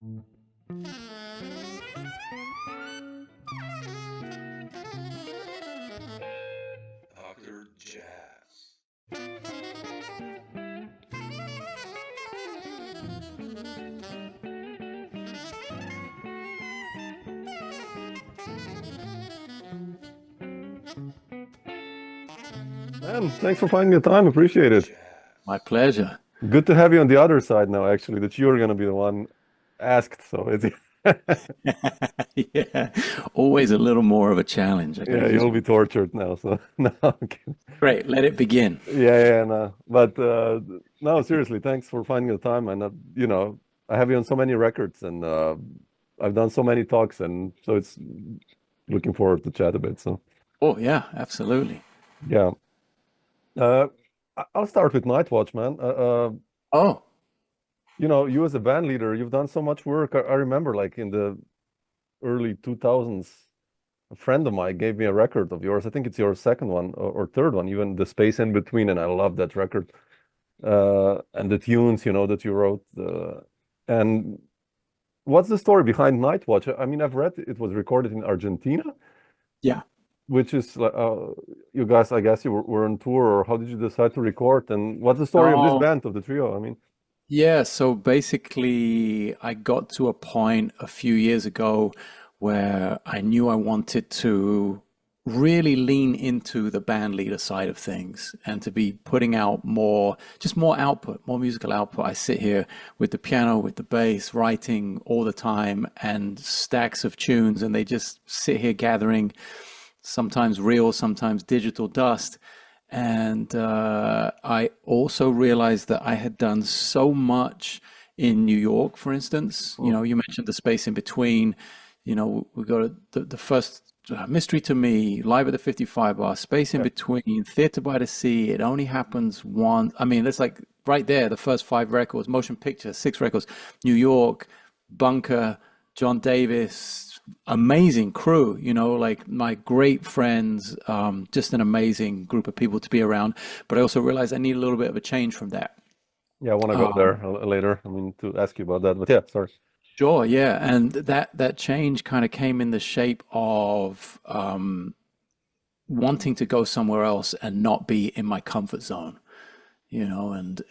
Dr. Jazz. Man, thanks for finding the time. Appreciate it. Jazz. My pleasure. Good to have you on the other side now, actually, that you're going to be the one asked. So it's Yeah, always a little more of a challenge. I gotta yeah, just you'll be tortured now. So no, I'm kidding. great. Let it begin. Yeah, no. But no, seriously, thanks for finding the time. And I have you on so many records, and I've done so many talks, and so it's looking forward to chat a bit. So Oh yeah, absolutely. yeah, uh, I'll start with Nightwatch, man. Oh, You as a band leader, you've done so much work. I remember, like in the early 2000s, a friend of mine gave me a record of yours. I think it's your second one or third one, even The Space in Between, and I love that record. And the tunes, that you wrote. And what's the story behind Nightwatch? I mean, I've read it was recorded in Argentina, yeah. which is you guys, I guess you were on tour, or how did you decide to record? And what's the story of this No, band, of the trio? I mean, yeah. So basically, I got to a point a few years ago where I knew I wanted to really lean into the band leader side of things and to be putting out more, just more output, more musical output. I sit here with the piano, with the bass, writing all the time and stacks of tunes, and they just sit here gathering, sometimes real, sometimes digital dust. And I also realized that I had done so much in New York, for instance. oh, You mentioned the space in between. We got the first Mystery to Me, Live at the 55 Bar, Space in yeah, Between, Theater by the Sea, It Only Happens Once. I mean, that's like right there, the first five records, Motion Picture, six records, New York, Bunker, John Davis, amazing crew, like my great friends, just an amazing group of people to be around. But I also realized I need a little bit of a change from that. yeah. I want to go there later. I mean, to ask you about that, but yeah, sorry. Sure, yeah, and that change kind of came in the shape of wanting to go somewhere else and not be in my comfort zone, and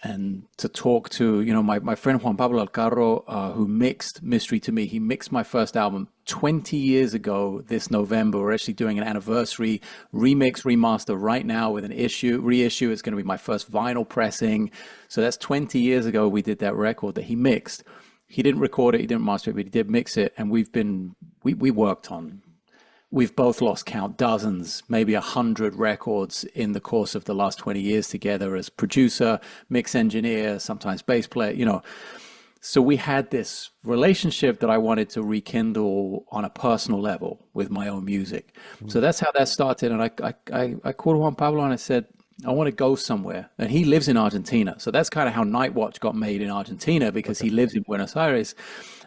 to talk to, my friend Juan Pablo Alcarro, who mixed Mystery to Me. He mixed my first album 20 years ago this November. We're actually doing an anniversary remix, remaster right now with an reissue. It's going to be my first vinyl pressing. So that's 20 years ago we did that record that he mixed. He didn't record it, he didn't master it, but he did mix it. And we worked on, we've both lost count, dozens, maybe 100 records in the course of the last 20 years together as producer, mix engineer, sometimes bass player. So we had this relationship that I wanted to rekindle on a personal level with my own music. Mm. So that's how that started. And I called Juan Pablo and I said, I want to go somewhere. And he lives in Argentina. So that's kind of how Nightwatch got made in Argentina, because Okay. he lives in Buenos Aires.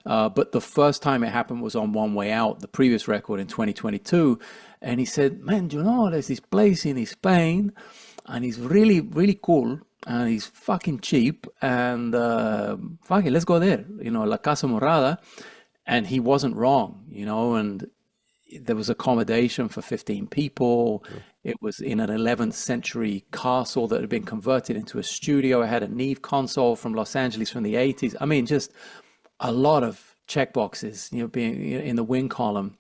But the first time it happened was on One Way Out, the previous record in 2022. And he said, man, there's this place in Spain and it's really, really cool. And he's fucking cheap. And fuck it, let's go there. La Casa Morada. And he wasn't wrong, and there was accommodation for 15 people. Sure. It was in an 11th century castle that had been converted into a studio. It had a Neve console from Los Angeles from the 80s. I mean, just a lot of check boxes, being in the wing column.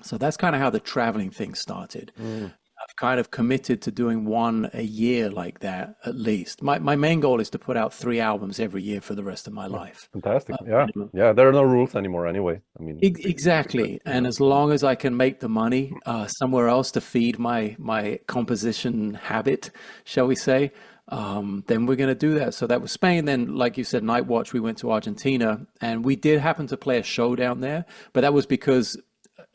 So that's kind of how the traveling thing started. Mm. I've kind of committed to doing one a year like that, at least. My main goal is to put out 3 albums every year for the rest of my Yeah, life. fantastic. Yeah, Minimum. yeah. There are no rules anymore, anyway. I mean, Exactly. And as long as I can make the money somewhere else to feed my composition habit, shall we say, then we're going to do that. So that was Spain. Then, like you said, Nightwatch, we went to Argentina, and we did happen to play a show down there. But that was because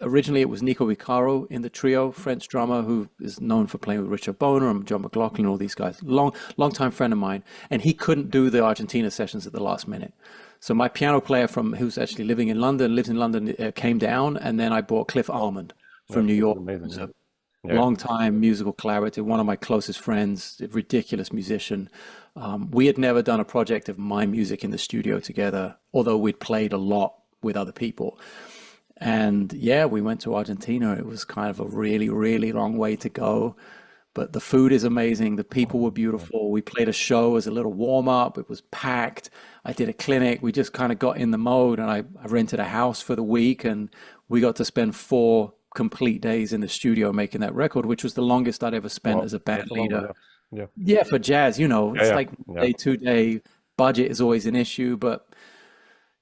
originally it was Nico Vicaro in the trio, French drummer who is known for playing with Richard Boner and John McLaughlin, all these guys. Long time friend of mine. And he couldn't do the Argentina sessions at the last minute. So my piano player who's actually lives in London, came down, and then I brought Cliff Almond yeah, from New which is York, amazing. who's Yeah, a yeah, long time musical collaborator, one of my closest friends, a ridiculous musician. We had never done a project of my music in the studio together, although we'd played a lot with other people. And yeah, we went to Argentina. It was kind of a really, really long way to go. But the food is amazing. The people were beautiful. We played a show as a little warm up. It was packed. I did a clinic. We just kind of got in the mode, and I rented a house for the week, and we got to spend 4 complete days in the studio making that record, which was the longest I'd ever spent as a band leader. Yeah, for jazz, you know, it's like day, 2-day budget is always an issue, but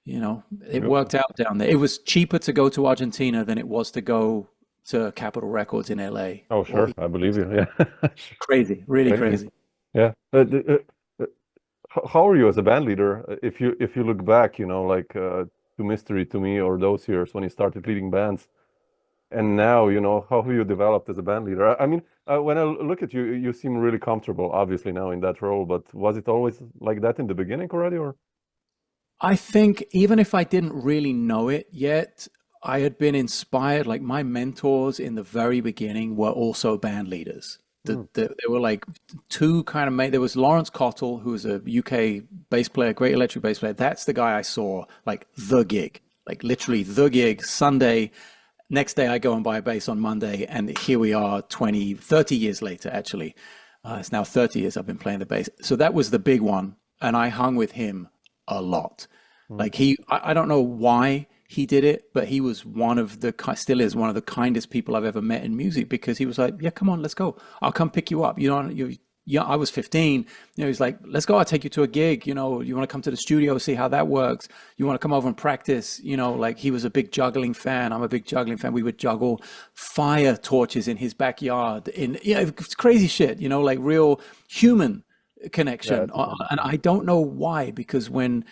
you know, it worked out down there. It was cheaper to go to Argentina than it was to go to Capitol Records in LA. Oh, sure. I believe you. Yeah. Crazy, really crazy. Yeah. How are you as a band leader? If you look back, you know, like to Mystery to Me or those years when you started leading bands, and now, you know, how have you developed as a band leader? I mean, when I look at you, you seem really comfortable, obviously now in that role, but was it always like that in the beginning already, or? I think even if I didn't really know it yet, I had been inspired. Like my mentors in the very beginning were also band leaders. There were like 2 kind of main. There was Lawrence Cottle, who was a UK bass player, great electric bass player. That's the guy I saw, like the gig, like literally the gig, Sunday. Next day I go and buy a bass on Monday, and here we are 30 years later, actually. It's now 30 years I've been playing the bass. So that was the big one, and I hung with him a lot. Like I don't know why he did it, but he was still is one of the kindest people I've ever met in music, because he was like, yeah, come on, let's go. I'll come pick you up. You know, I was 15, you know, he's like, let's go. I'll take you to a gig. You know, you want to come to the studio, see how that works. You want to come over and practice, you know, like he was a big juggling fan. I'm a big juggling fan. We would juggle fire torches in his backyard it's crazy shit, you know, like real human connection. And I don't know why, because when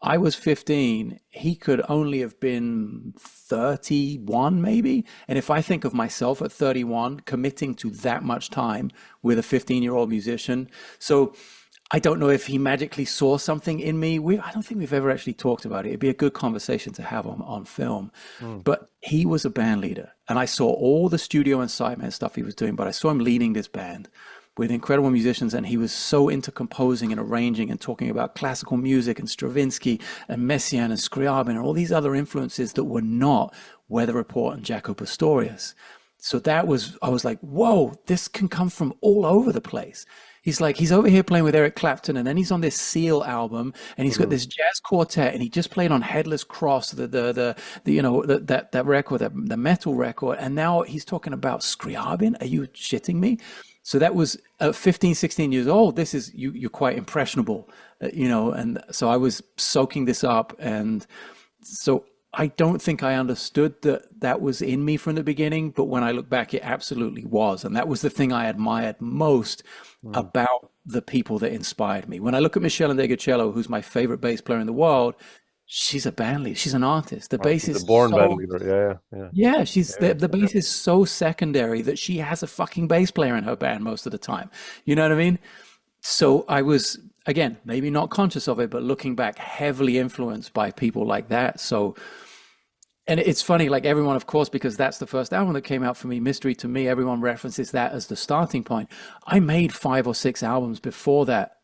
I was 15, he could only have been 31 maybe. And if I think of myself at 31, committing to that much time with a 15-year-old musician. So I don't know if he magically saw something in me. I don't think we've ever actually talked about it. It'd be a good conversation to have on film. But he was a band leader, and I saw all the studio and sideman stuff he was doing, but I saw him leading this band with incredible musicians, and he was so into composing and arranging and talking about classical music and Stravinsky and Messiaen and Scriabin and all these other influences that were not Weather Report and Jaco Pastorius. So I was like, whoa, this can come from all over the place. He's like, he's over here playing with Eric Clapton, and then he's on this Seal album, and he's got this jazz quartet, and he just played on Headless Cross, that record, the metal record, and now he's talking about Scriabin. Are you shitting me? So that was 15, 16 years old. This is, you're quite impressionable, you know, and so I was soaking this up. And so I don't think I understood that was in me from the beginning, but when I look back, it absolutely was. And that was the thing I admired most about the people that inspired me. When I look at Michelle Ndegecello, who's my favorite bass player in the world, she's a band leader. She's an artist. The bass is born band leader. Yeah. She's the bass is so secondary that she has a fucking bass player in her band most of the time. You know what I mean? So I was, again, maybe not conscious of it, but looking back, heavily influenced by people like that. So, and it's funny, like everyone, of course, because that's the first album that came out for me, Mystery to Me, everyone references that as the starting point. I made 5 or 6 albums before that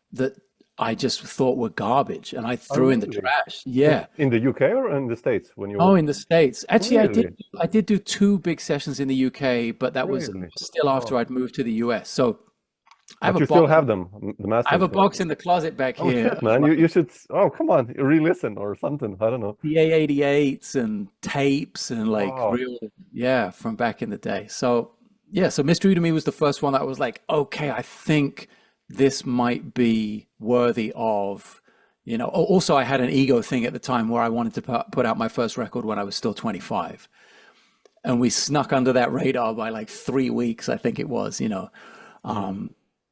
I just thought were garbage, and I threw in the trash. Yeah. In the UK or in the States when you were... Oh, in the States. Actually, really? I did do 2 big sessions in the UK, but that was still after I'd moved to the US. So I have still have them, the masters. I have a box in the closet back here. Shit, man, you should, come on, re-listen or something. I don't know. The A88s and tapes and like real, from back in the day. So yeah, so Mystery to Me was the first one that I was like, okay, I think this might be worthy of, you know. Also, I had an ego thing at the time where I wanted to put out my first record when I was still 25, and we snuck under that radar by like 3 weeks, I think it was, you know.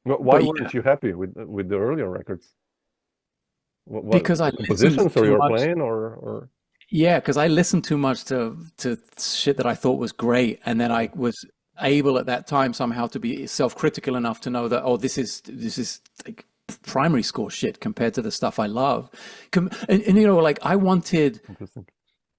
Why weren't you happy with the earlier records? Because I compositions or you're playing or yeah, because I listened too much to shit that I thought was great, and then I was able at that time somehow to be self-critical enough to know that, oh, this is like primary school shit compared to the stuff I love. And you know, like I wanted,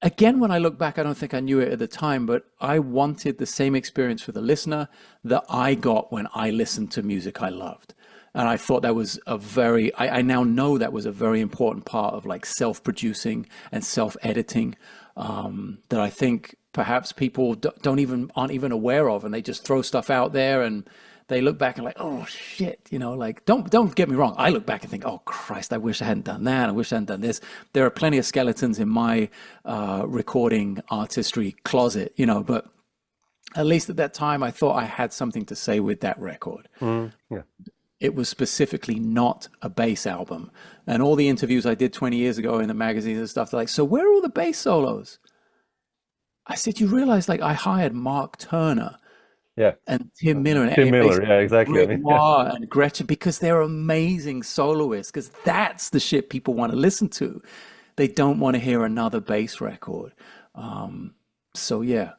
again, when I look back, I don't think I knew it at the time, but I wanted the same experience for the listener that I got when I listened to music I loved. And I thought that was I now know that was a very important part of like self-producing and self-editing, that I think perhaps people aren't even aware of, and they just throw stuff out there and they look back and like, oh shit, like don't get me wrong. I look back and think, oh Christ, I wish I hadn't done that. I wish I hadn't done this. There are plenty of skeletons in my recording artistry closet, but at least at that time, I thought I had something to say with that record. Yeah. It was specifically not a bass album. And all the interviews I did 20 years ago in the magazines and stuff, they're like, so where are all the bass solos? I said, you realize like I hired Mark Turner and Tim Miller and Tim Miller, yeah, exactly. Rick Waugh and Gretchen, because they're amazing soloists, because that's the shit people want to listen to. They don't want to hear another bass record. So yeah.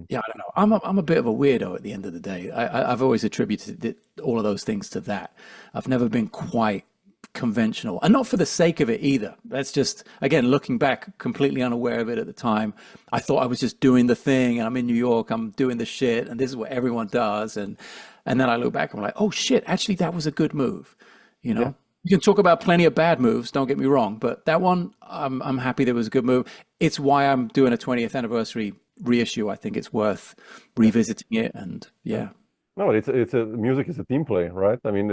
Yeah, I don't know. I'm a bit of a weirdo at the end of the day. I've always attributed all of those things to that. I've never been quite conventional, and not for the sake of it either. That's just, again, looking back, completely unaware of it at the time. I thought I was just doing the thing, and I'm in New York, I'm doing the shit, and this is what everyone does. And then I look back and I'm like, oh shit, actually that was a good move. You can talk about plenty of bad moves, don't get me wrong, but that one, I'm happy there was a good move. It's why I'm doing a 20th anniversary reissue. I think it's worth revisiting it, and yeah. No, music is a team play, right? I mean,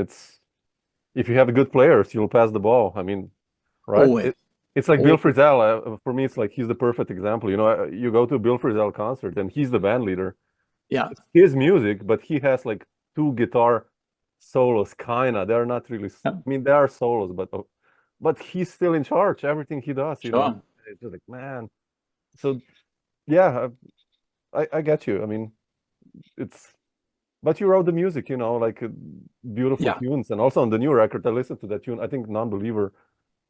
if you have good players, you'll pass the ball. I mean, right? Always. It's like Bill Frisell. For me, it's like he's the perfect example. You go to a Bill Frisell concert and he's the band leader. Yeah. It's his music, but he has like 2 guitar solos, kinda. They're not really. I mean, they are solos, but he's still in charge. Everything he does, Sure. It's just like, man. So, yeah, I get you. I mean, but you wrote the music, like beautiful tunes, and also on the new record, I listened to that tune. I think Non-Believer.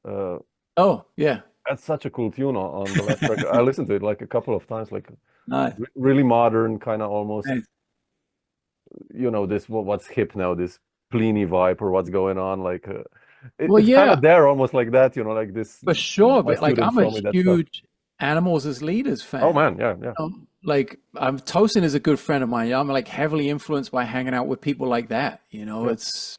Oh yeah, that's such a cool tune on the last record. I listened to it like a couple of times, like nice. Really modern, kind of almost. Nice. This what's hip now, this Pliny vibe, or what's going on, like. It's kind of there, almost like that, like this. For sure, but like I'm a huge Animals as Leaders fan. Oh man, yeah. Like Tosin is a good friend of mine. I'm like heavily influenced by hanging out with people like that. If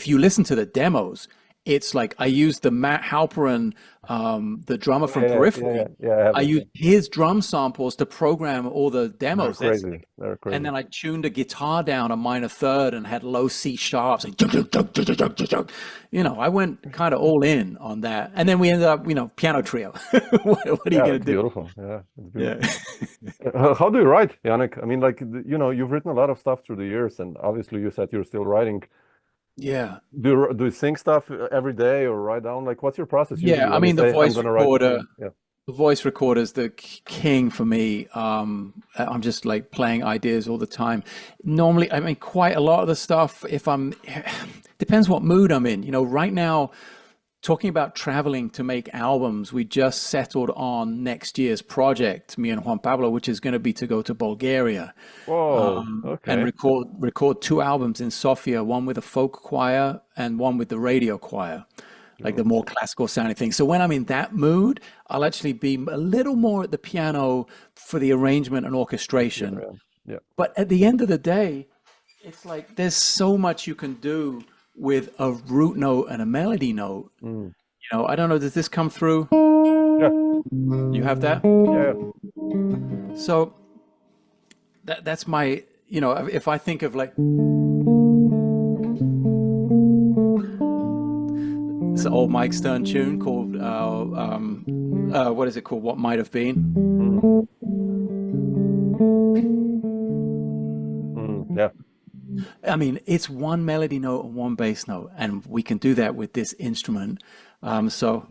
you listen to the demos, it's like I used the Matt Halperin, the drummer from Peripheral. I used his drum samples to program all the demos. They're crazy. They're crazy. And then I tuned a guitar down a minor third and had low C sharps. And I went kind of all in on that. And then we ended up, piano trio. What are you going to do? Beautiful. Yeah. It's beautiful. How do you write, Janek? I mean, like, you've written a lot of stuff through the years, and obviously you said you're still writing. Yeah. Do you sing stuff every day or write down? Like, what's your process? Yeah, I mean, the voice recorder. The voice recorder is the king for me. I'm just like playing ideas all the time. Normally, I mean, quite a lot of the stuff, depends what mood I'm in. Right now, talking about traveling to make albums, we just settled on next year's project, me and Juan Pablo, which is going to be to go to Bulgaria. Whoa, okay. And record 2 albums in Sofia, one with a folk choir and one with the radio choir, like the more classical sounding thing. So when I'm in that mood, I'll actually be a little more at the piano for the arrangement and orchestration. Yeah. But at the end of the day, it's like there's so much you can do with a root note and a melody note. I don't know, does this come through? Yeah. You have that? Yeah. So that's my, if I think of like, it's an old Mike Stern tune called, what is it called? What Might Have Been. Yeah. I mean, it's one melody note and one bass note, and we can do that with this instrument. So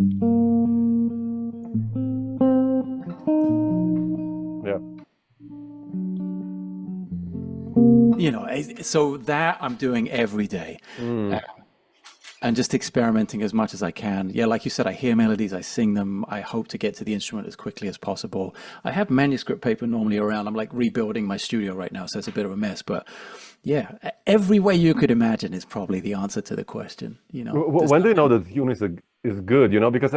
so that I'm doing every day. And just experimenting as much as I can. Yeah, like you said, I hear melodies, I sing them. I hope to get to the instrument as quickly as possible. I have manuscript paper normally around. I'm like rebuilding my studio right now, so it's a bit of a mess. But yeah, every way you could imagine is probably the answer to the question. When do you know that tune is good? Because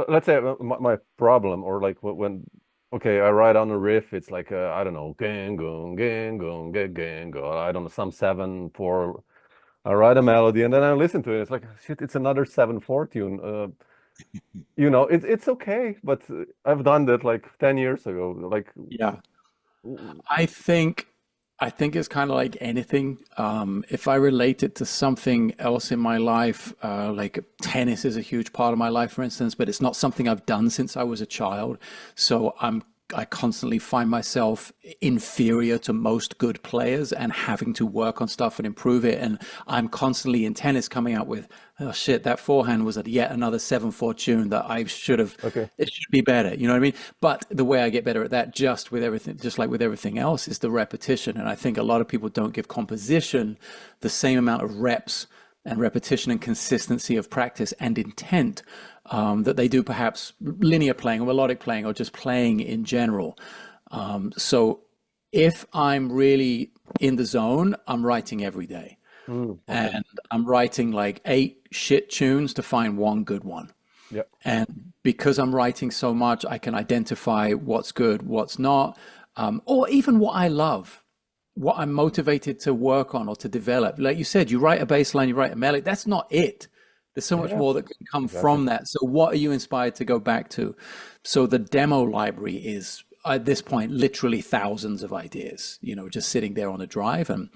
let's say my problem, or like when I write on a riff, it's like I don't know, gang gong, gang gong, gang gong. I don't know, some 7/4 I write a melody and then I listen to it. It's like, shit, it's another 7/4 tune. You know, it's okay, but I've done that like 10 years ago. Like, Yeah. mm, I think it's kind of like anything. If I relate it to something else in my life, like tennis is a huge part of my life, for instance, but it's not something I've done since I was a child. So I constantly find myself inferior to most good players and having to work on stuff and improve it. And I'm constantly in tennis coming out with, oh shit, that forehand was yet another 7/4 tune that I should have, okay. it should be better. You know what I mean? But the way I get better at that, just like with everything else, is the repetition. And I think a lot of people don't give composition the same amount of reps and repetition and consistency of practice and intent that they do perhaps linear playing or melodic playing or just playing in general. So if I'm really in the zone, I'm writing every day. Okay. And I'm writing like 8 shit tunes to find one good one. Yeah. And because I'm writing so much, I can identify what's good, what's not, or even what I love, what I'm motivated to work on or to develop. Like you said, you write a bass line, you write a melody. That's not it. There's so much Yeah. more that can come Exactly. from that. So what are you inspired to go back to? So the demo library is, at this point, literally thousands of ideas, you know, just sitting there on a drive. And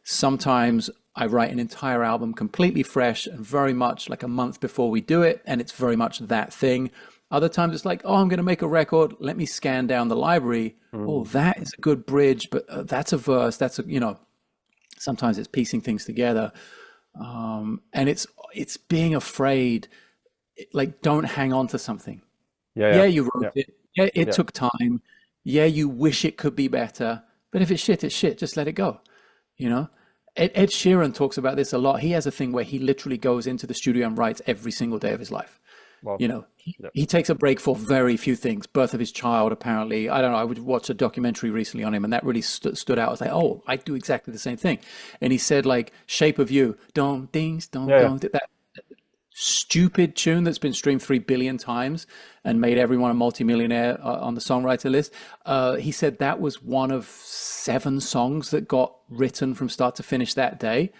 sometimes I write an entire album completely fresh and very much like a month before we do it, and it's very much that thing. Other times it's like, oh, I'm going to make a record. Let me scan down the library. Oh, that is a good bridge, but that's a verse. That's a, you know, sometimes it's piecing things together. And it's being afraid, like, don't hang on to something. Yeah. Yeah, you wrote Yeah. it. Yeah, it Yeah. took time. Yeah, you wish it could be better. But if it's shit, it's shit. Just let it go. You know? Ed Sheeran talks about this a lot. He has a thing where he literally goes into the studio and writes every single day of his life. Wow. You know, Yeah. he takes a break for very few things. Birth of his child, apparently. I don't know. I would watch a documentary recently on him, and that really stood out. I was like, oh, I do exactly the same thing. And he said, like, Shape of You, don't things, don't, Yeah. don't. That stupid tune that's been streamed 3 billion times and made everyone a multimillionaire on the songwriter list. He said that was one of 7 songs that got written from start to finish that day.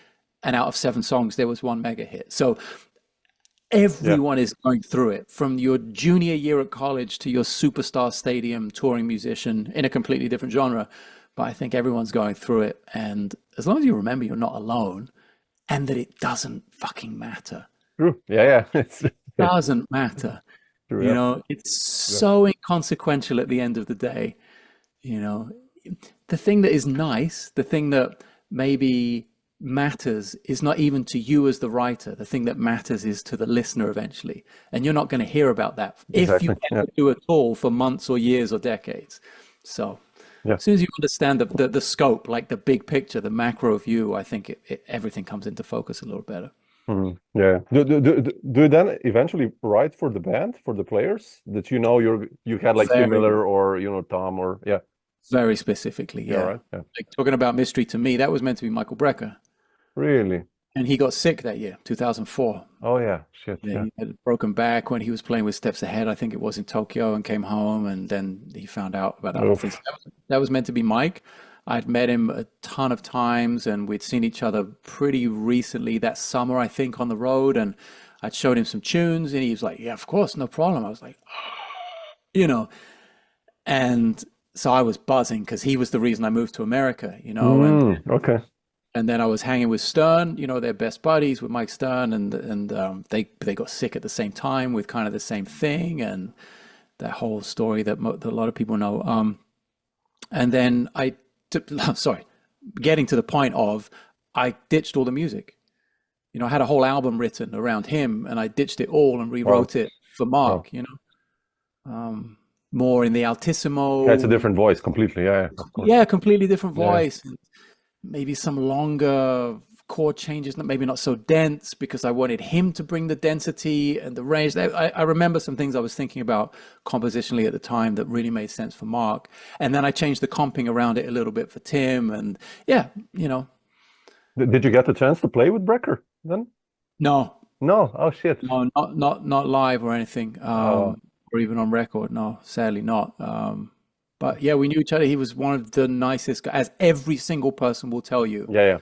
And out of 7 songs, there was one mega hit. So everyone is going through it, from your junior year at college to your superstar stadium touring musician in a completely different genre. But I think everyone's going through it. And as long as you remember you're not alone and that it doesn't fucking matter. True. Yeah. It's Doesn't matter. true. You Yeah. know, it's so inconsequential at the end of the day. You know, the thing that is nice, the thing that maybe matters is not even to you as the writer. The thing that matters is to the listener eventually. And you're not going to hear about that if you Exactly. ever do at all for months or years or decades. So Yeah. as soon as you understand the scope, like the big picture, the macro view, I think everything comes into focus a little better. Yeah. Do you then eventually write for the band, for the players that you had like Very, Miller or Tom or yeah. very specifically, Yeah, yeah. right. Yeah. Like talking about Mystery to me, that was meant to be Michael Brecker. Really? And he got sick that year, 2004. Oh yeah. Shit. Yeah, Yeah. he had a broken back when he was playing with Steps Ahead, I think it was, in Tokyo, and came home, and then he found out about that whole thing. Oof. So that was meant to be Mike. I'd met him a ton of times, and we'd seen each other pretty recently that summer, I think, on the road, and I'd showed him some tunes, and he was like, yeah, of course, no problem. I was like, you know, and so I was buzzing because he was the reason I moved to America, you know, Okay. and then I was hanging with Stern, you know, they're best buddies with Mike Stern, and they got sick at the same time with kind of the same thing, and that whole story that a lot of people know. And then getting to the point of I ditched all the music. You know, I had a whole album written around him, and I ditched it all and rewrote it for Mark. You know, more in the altissimo. Yeah, it's a different voice completely. Yeah. Of course. Yeah, completely different Yeah. voice. And maybe some longer chord changes, maybe not so dense, because I wanted him to bring the density and the range. I remember some things I was thinking about compositionally at the time that really made sense for Mark. And then I changed the comping around it a little bit for Tim. And yeah, you know. Did you get the chance to play with Brecker then? No. Oh shit. No, not live or anything, or even on record. No, sadly not. But yeah, we knew each other. He was one of the nicest guys, as every single person will tell you. Yeah.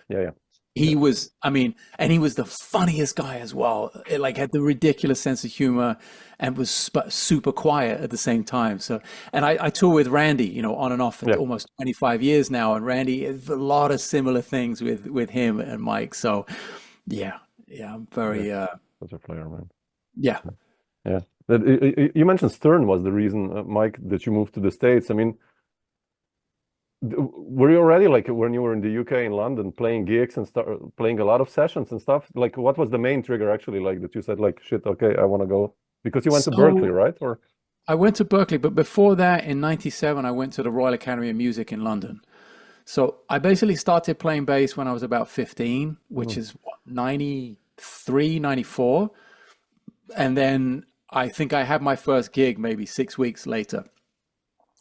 He was, I mean, and he was the funniest guy as well. It, like had the ridiculous sense of humor and was super quiet at the same time. So, and I tour with Randy, you know, on and off for Yeah. almost 25 years now. And Randy is a lot of similar things with him and Mike. So, yeah, I'm very, Such a player, man. yeah. Yeah. You mentioned Stern was the reason, Mike, that you moved to the States. I mean, were you already like when you were in the UK in London playing gigs and start playing a lot of sessions and stuff? Like, what was the main trigger actually? Like that you said, like, shit, okay, I want to go because you went to Berkeley, So right? Or I went to Berkeley, but before that, in '97, I went to the Royal Academy of Music in London. So I basically started playing bass when I was about 15, which is what, 93, 94. And then I think I had my first gig maybe 6 weeks later,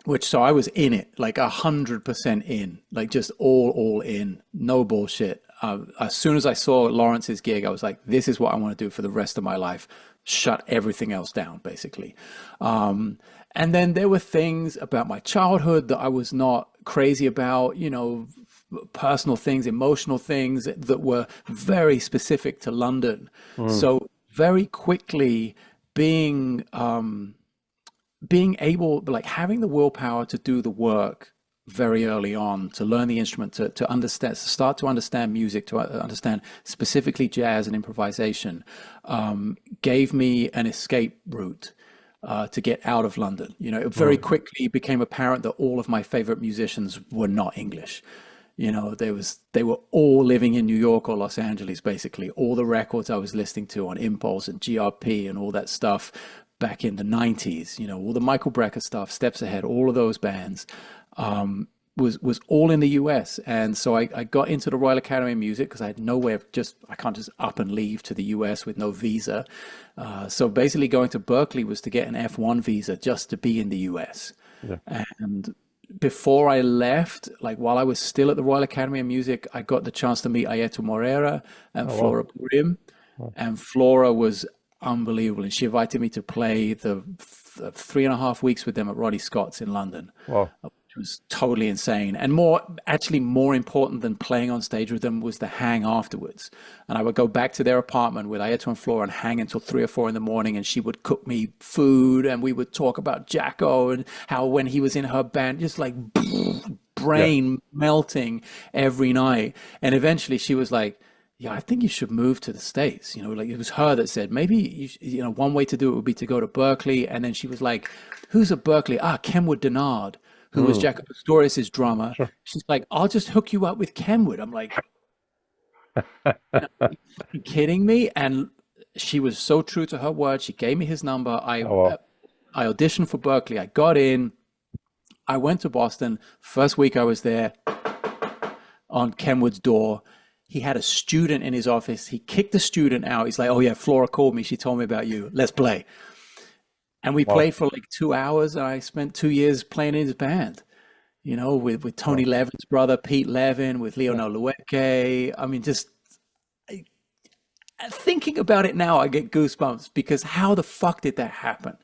which so I was in it, like 100% in, like just all in, no bullshit. As soon as I saw Lawrence's gig, I was like, this is what I want to do for the rest of my life. Shut everything else down, basically. And then there were things about my childhood that I was not crazy about, you know, personal things, emotional things that were very specific to London. So very quickly being able, like having the willpower to do the work very early on, to learn the instrument, to understand, start to understand music, to understand specifically jazz and improvisation, gave me an escape route to get out of London. You know, it very quickly became apparent that all of my favorite musicians were not English. You know, they were all living in New York or Los Angeles, basically. All the records I was listening to on Impulse and GRP and all that stuff back in the 90s, you know, all the Michael Brecker stuff, Steps Ahead, all of those bands, was all in the US. And so I got into the Royal Academy of Music because I had no way of I can't just up and leave to the US with no visa. So basically going to Berkeley was to get an F1 visa just to be in the US. And before I left, like while I was still at the Royal Academy of Music, I got the chance to meet Ayeto Moreira and Flora Purim. And Flora was unbelievable. And she invited me to play the 3.5 weeks with them at Roddy Scott's in London. wow, Which was totally insane. And actually more important than playing on stage with them was the hang afterwards. And I would go back to their apartment with Ayeto and Flora and hang until 3 or 4 in the morning. And she would cook me food and we would talk about Jacko and how when he was in her band, just like brain melting every night. And eventually she was like, yeah, I think you should move to the States. You know, like it was her that said, maybe, you know, one way to do it would be to go to Berkeley. And then she was like, who's at Berkeley? Kenwood Denard, who was Jaco Pastorius' drummer. Sure. She's like, I'll just hook you up with Kenwood. I'm like, are you kidding me? And she was so true to her word. She gave me his number. I auditioned for Berkeley. I got in. I went to Boston. First week I was there on Kenwood's door. He had a student in his office. He kicked the student out. He's like, oh yeah, Flora called me. She told me about you. Let's play. And we played for like 2 hours. And I spent 2 years playing in his band, you know, with Tony Levin's brother, Pete Levin, with Leonel Lueke. I mean, just thinking about it now, I get goosebumps because how the fuck did that happen?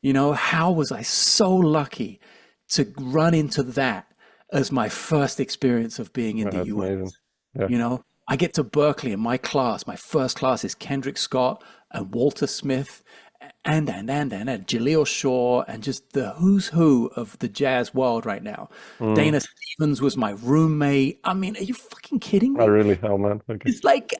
You know, how was I so lucky to run into that as my first experience of being in the US? amazing. Yeah. You know, I get to Berkeley and my first class is Kendrick Scott and Walter Smith and Jaleel Shaw and just the who's who of the jazz world right now. Dana Stevens was my roommate. I mean, are you fucking kidding me? Oh, really? Oh, man. Okay. It's like,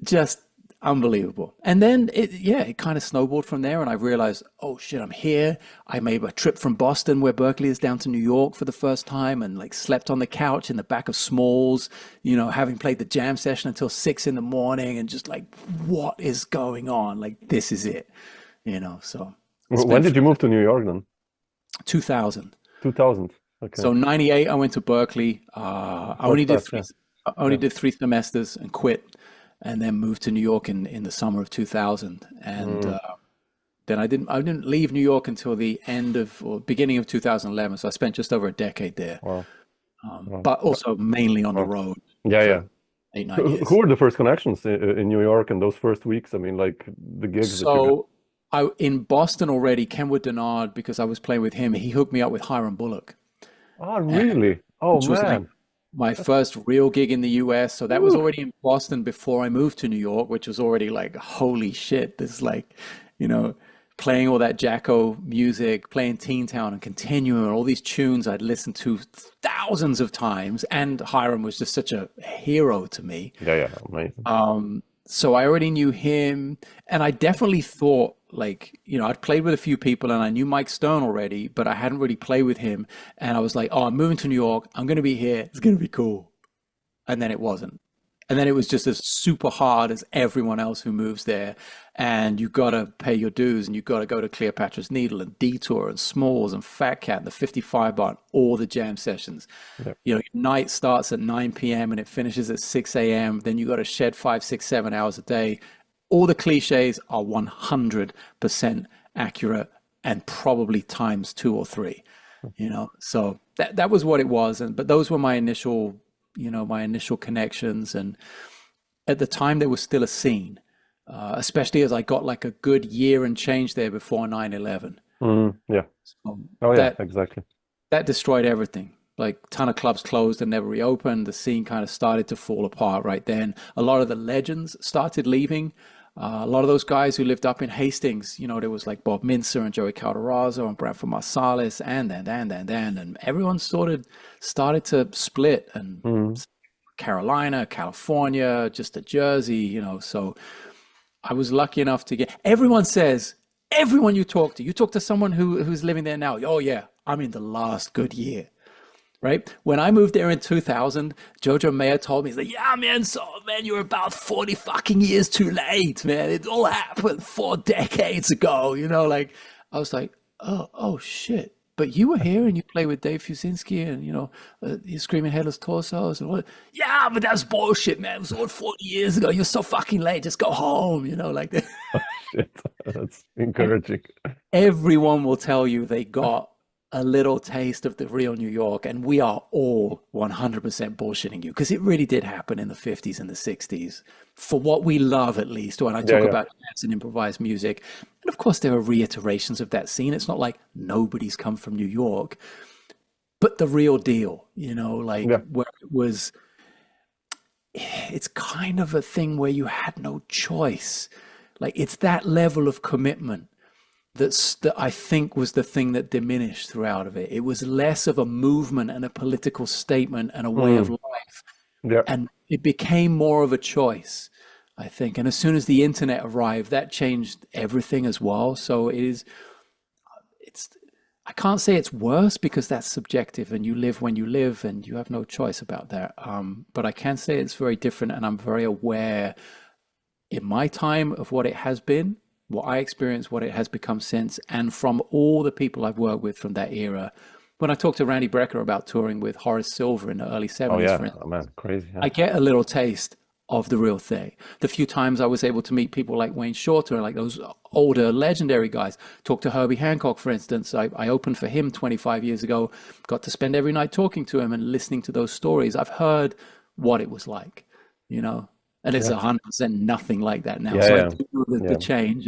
just unbelievable. And then it kind of snowballed from there. And I realized, oh shit, I'm here. I made a trip from Boston where Berkeley is down to New York for the first time and like slept on the couch in the back of Smalls, you know, having played the jam session until 6 in the morning and just like, what is going on? Like, this is it, you know? So When did you move to New York then? 2000. 2000. Okay. So 98, I went to Berkeley. I only did 3 semesters and quit. And then moved to New York in the summer of 2000, and then I didn't leave New York until the end of or beginning of 2011. So I spent just over a decade there, but also mainly on the road. Yeah. 8-9 years. Who were the first connections in New York in those first weeks? I mean, like the gigs. So in Boston already, Kenwood Denard, because I was playing with him, he hooked me up with Hiram Bullock. Oh, really? Oh, man. my first real gig in the US. So that was already in Boston before I moved to New York, which was already like, holy shit, this is like, you know, playing all that Jacko music, playing Teen Town and Continuum, and all these tunes I'd listened to thousands of times. And Hiram was just such a hero to me. Yeah, amazing. So I already knew him, and I definitely thought, like, you know, I'd played with a few people and I knew Mike Stone already, but I hadn't really played with him. And I was like, oh, I'm moving to New York. I'm going to be here. It's going to be cool. And then it wasn't. And then it was just as super hard as everyone else who moves there. And you got to pay your dues, and you got to go to Cleopatra's Needle and Detour and Smalls and Fat Cat and the 55 bar and all the jam sessions. Yep. You know, your night starts at 9 p.m. and it finishes at 6 a.m. Then you got to shed 5, 6, 7 hours a day. All the cliches are 100% accurate, and probably times 2 or 3, you know? So that was what it was. But those were my initial, you know, my initial connections. And at the time there was still a scene, especially as I got like a good year and change there before 9/11. Yeah. So Exactly. That destroyed everything. Like, ton of clubs closed and never reopened. The scene kind of started to fall apart right then. A lot of the legends started leaving. A lot of those guys who lived up in Hastings, you know, there was like Bob Mincer and Joey Calderazzo and Bradford Marsalis, and everyone started to split, and Carolina, California, just to Jersey, you know. So I was lucky enough to get, everyone you talk to someone who's living there now, oh yeah, I'm in the last good year. Right? When I moved there in 2000, Jojo Mayer told me, he's like, yeah, man, you're about 40 fucking years too late, man. It all happened 4 decades ago, you know, like, I was like, oh shit. But you were here and you played with Dave Fusinski and, you know, you Screaming Headless Torsos and what? Yeah, but that's bullshit, man. It was all 40 years ago. You're so fucking late. Just go home, you know, like that. Oh, shit. That's encouraging. Everyone will tell you they got a little taste of the real New York, and we are all 100% bullshitting you, because it really did happen in the 50s and the 60s, for what we love, at least, when I talk about jazz and improvised music. And of course there are reiterations of that scene. It's not like nobody's come from New York, but the real deal, you know, like where it was, it's kind of a thing where you had no choice. Like, it's that level of commitment that I think was the thing that diminished throughout of it. It was less of a movement and a political statement and a way of life. And it became more of a choice, I think. And as soon as the internet arrived, that changed everything as well. So I can't say it's worse, because that's subjective, and you live when you live and you have no choice about that. But I can say it's very different, and I'm very aware in my time of what it has been, what I experienced, what it has become since, and from all the people I've worked with from that era. When I talked to Randy Brecker about touring with Horace Silver in the early 70s, for instance, man, crazy. I get a little taste of the real thing. The few times I was able to meet people like Wayne Shorter, like those older legendary guys, talk to Herbie Hancock, for instance. I opened for him 25 years ago, got to spend every night talking to him and listening to those stories. I've heard what it was like, you know. And it's 100% nothing like that now. I do know the change.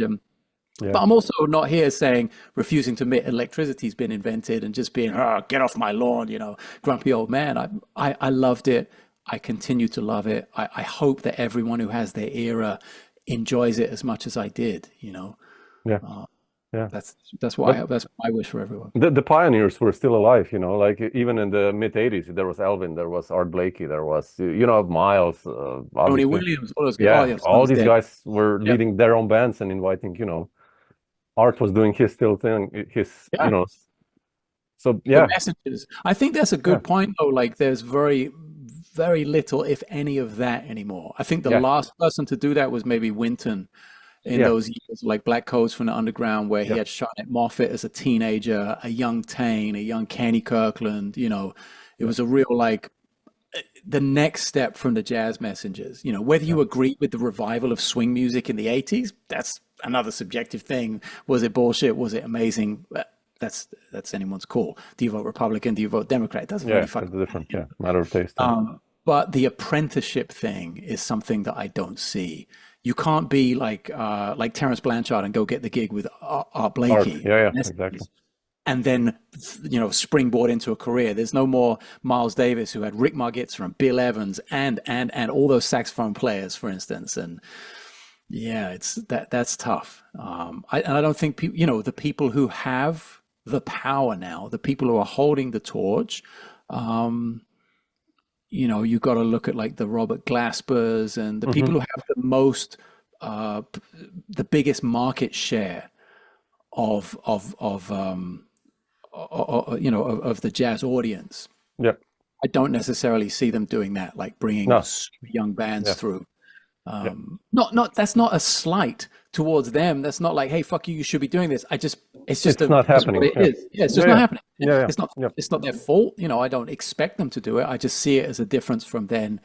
But I'm also not here saying, refusing to admit electricity's been invented and just being, get off my lawn, you know, grumpy old man. I loved it. I continue to love it. I hope that everyone who has their era enjoys it as much as I did, you know. That's my wish for everyone. The pioneers were still alive, you know, like even in the mid 80s, there was Elvin, there was Art Blakey, there was, you know, Miles, Tony Williams, all those guys. All these guys were leading their own bands and inviting, you know, Art was doing his still thing, you know, so the messages. I think that's a good point though. Like, there's very, very little, if any, of that anymore. I think the last person to do that was maybe Winton. In those years, like Black Codes from the Underground, where he had shot at Moffat as a teenager, a young Tane, a young Kenny Kirkland, you know, it was a real, like, the next step from the Jazz Messengers, you know, whether you agree with the revival of swing music in the 80s, that's another subjective thing. Was it bullshit? Was it amazing? That's anyone's call. Do you vote Republican? Do you vote Democrat? It doesn't really fucking different, matter of taste. But the apprenticeship thing is something that I don't see. You can't be like Terrence Blanchard and go get the gig with Art Blakey. Exactly. and then, you know, springboard into a career. There's no more Miles Davis, who had Rick Margitzer and Bill Evans and all those saxophone players, for instance. And yeah, that's tough. I don't think people, you know, the people who have the power now, the people who are holding the torch, you know, you got to look at like the Robert Glaspers and the people who have the most, the biggest market share of you know, of the jazz audience. Yeah. I don't necessarily see them doing that, like bringing young bands through. That's not a slight towards them. That's not like, hey, fuck you, you should be doing this. It's not happening. It is. Yeah, it's just not happening. Yeah. It's not their fault. You know, I don't expect them to do it. I just see it as a difference from then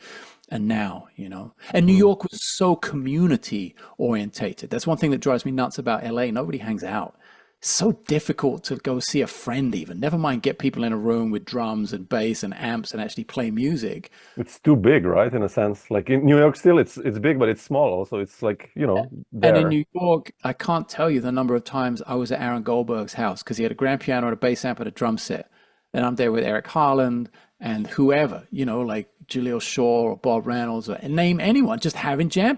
and now, you know. And New York was so community orientated. That's one thing that drives me nuts about LA. Nobody hangs out. So difficult to go see a friend, even never mind get people in a room with drums and bass and amps and actually play music. It's too big, right? In a sense, like in New York still it's big, but it's small also. It's like, you know, there. And in New York, I can't tell you the number of times I was at Aaron Goldberg's house because he had a grand piano and a bass amp and a drum set, and I'm there with Eric Harland and whoever, you know, like Julio Shaw or Bob Reynolds, or name anyone, just playing jam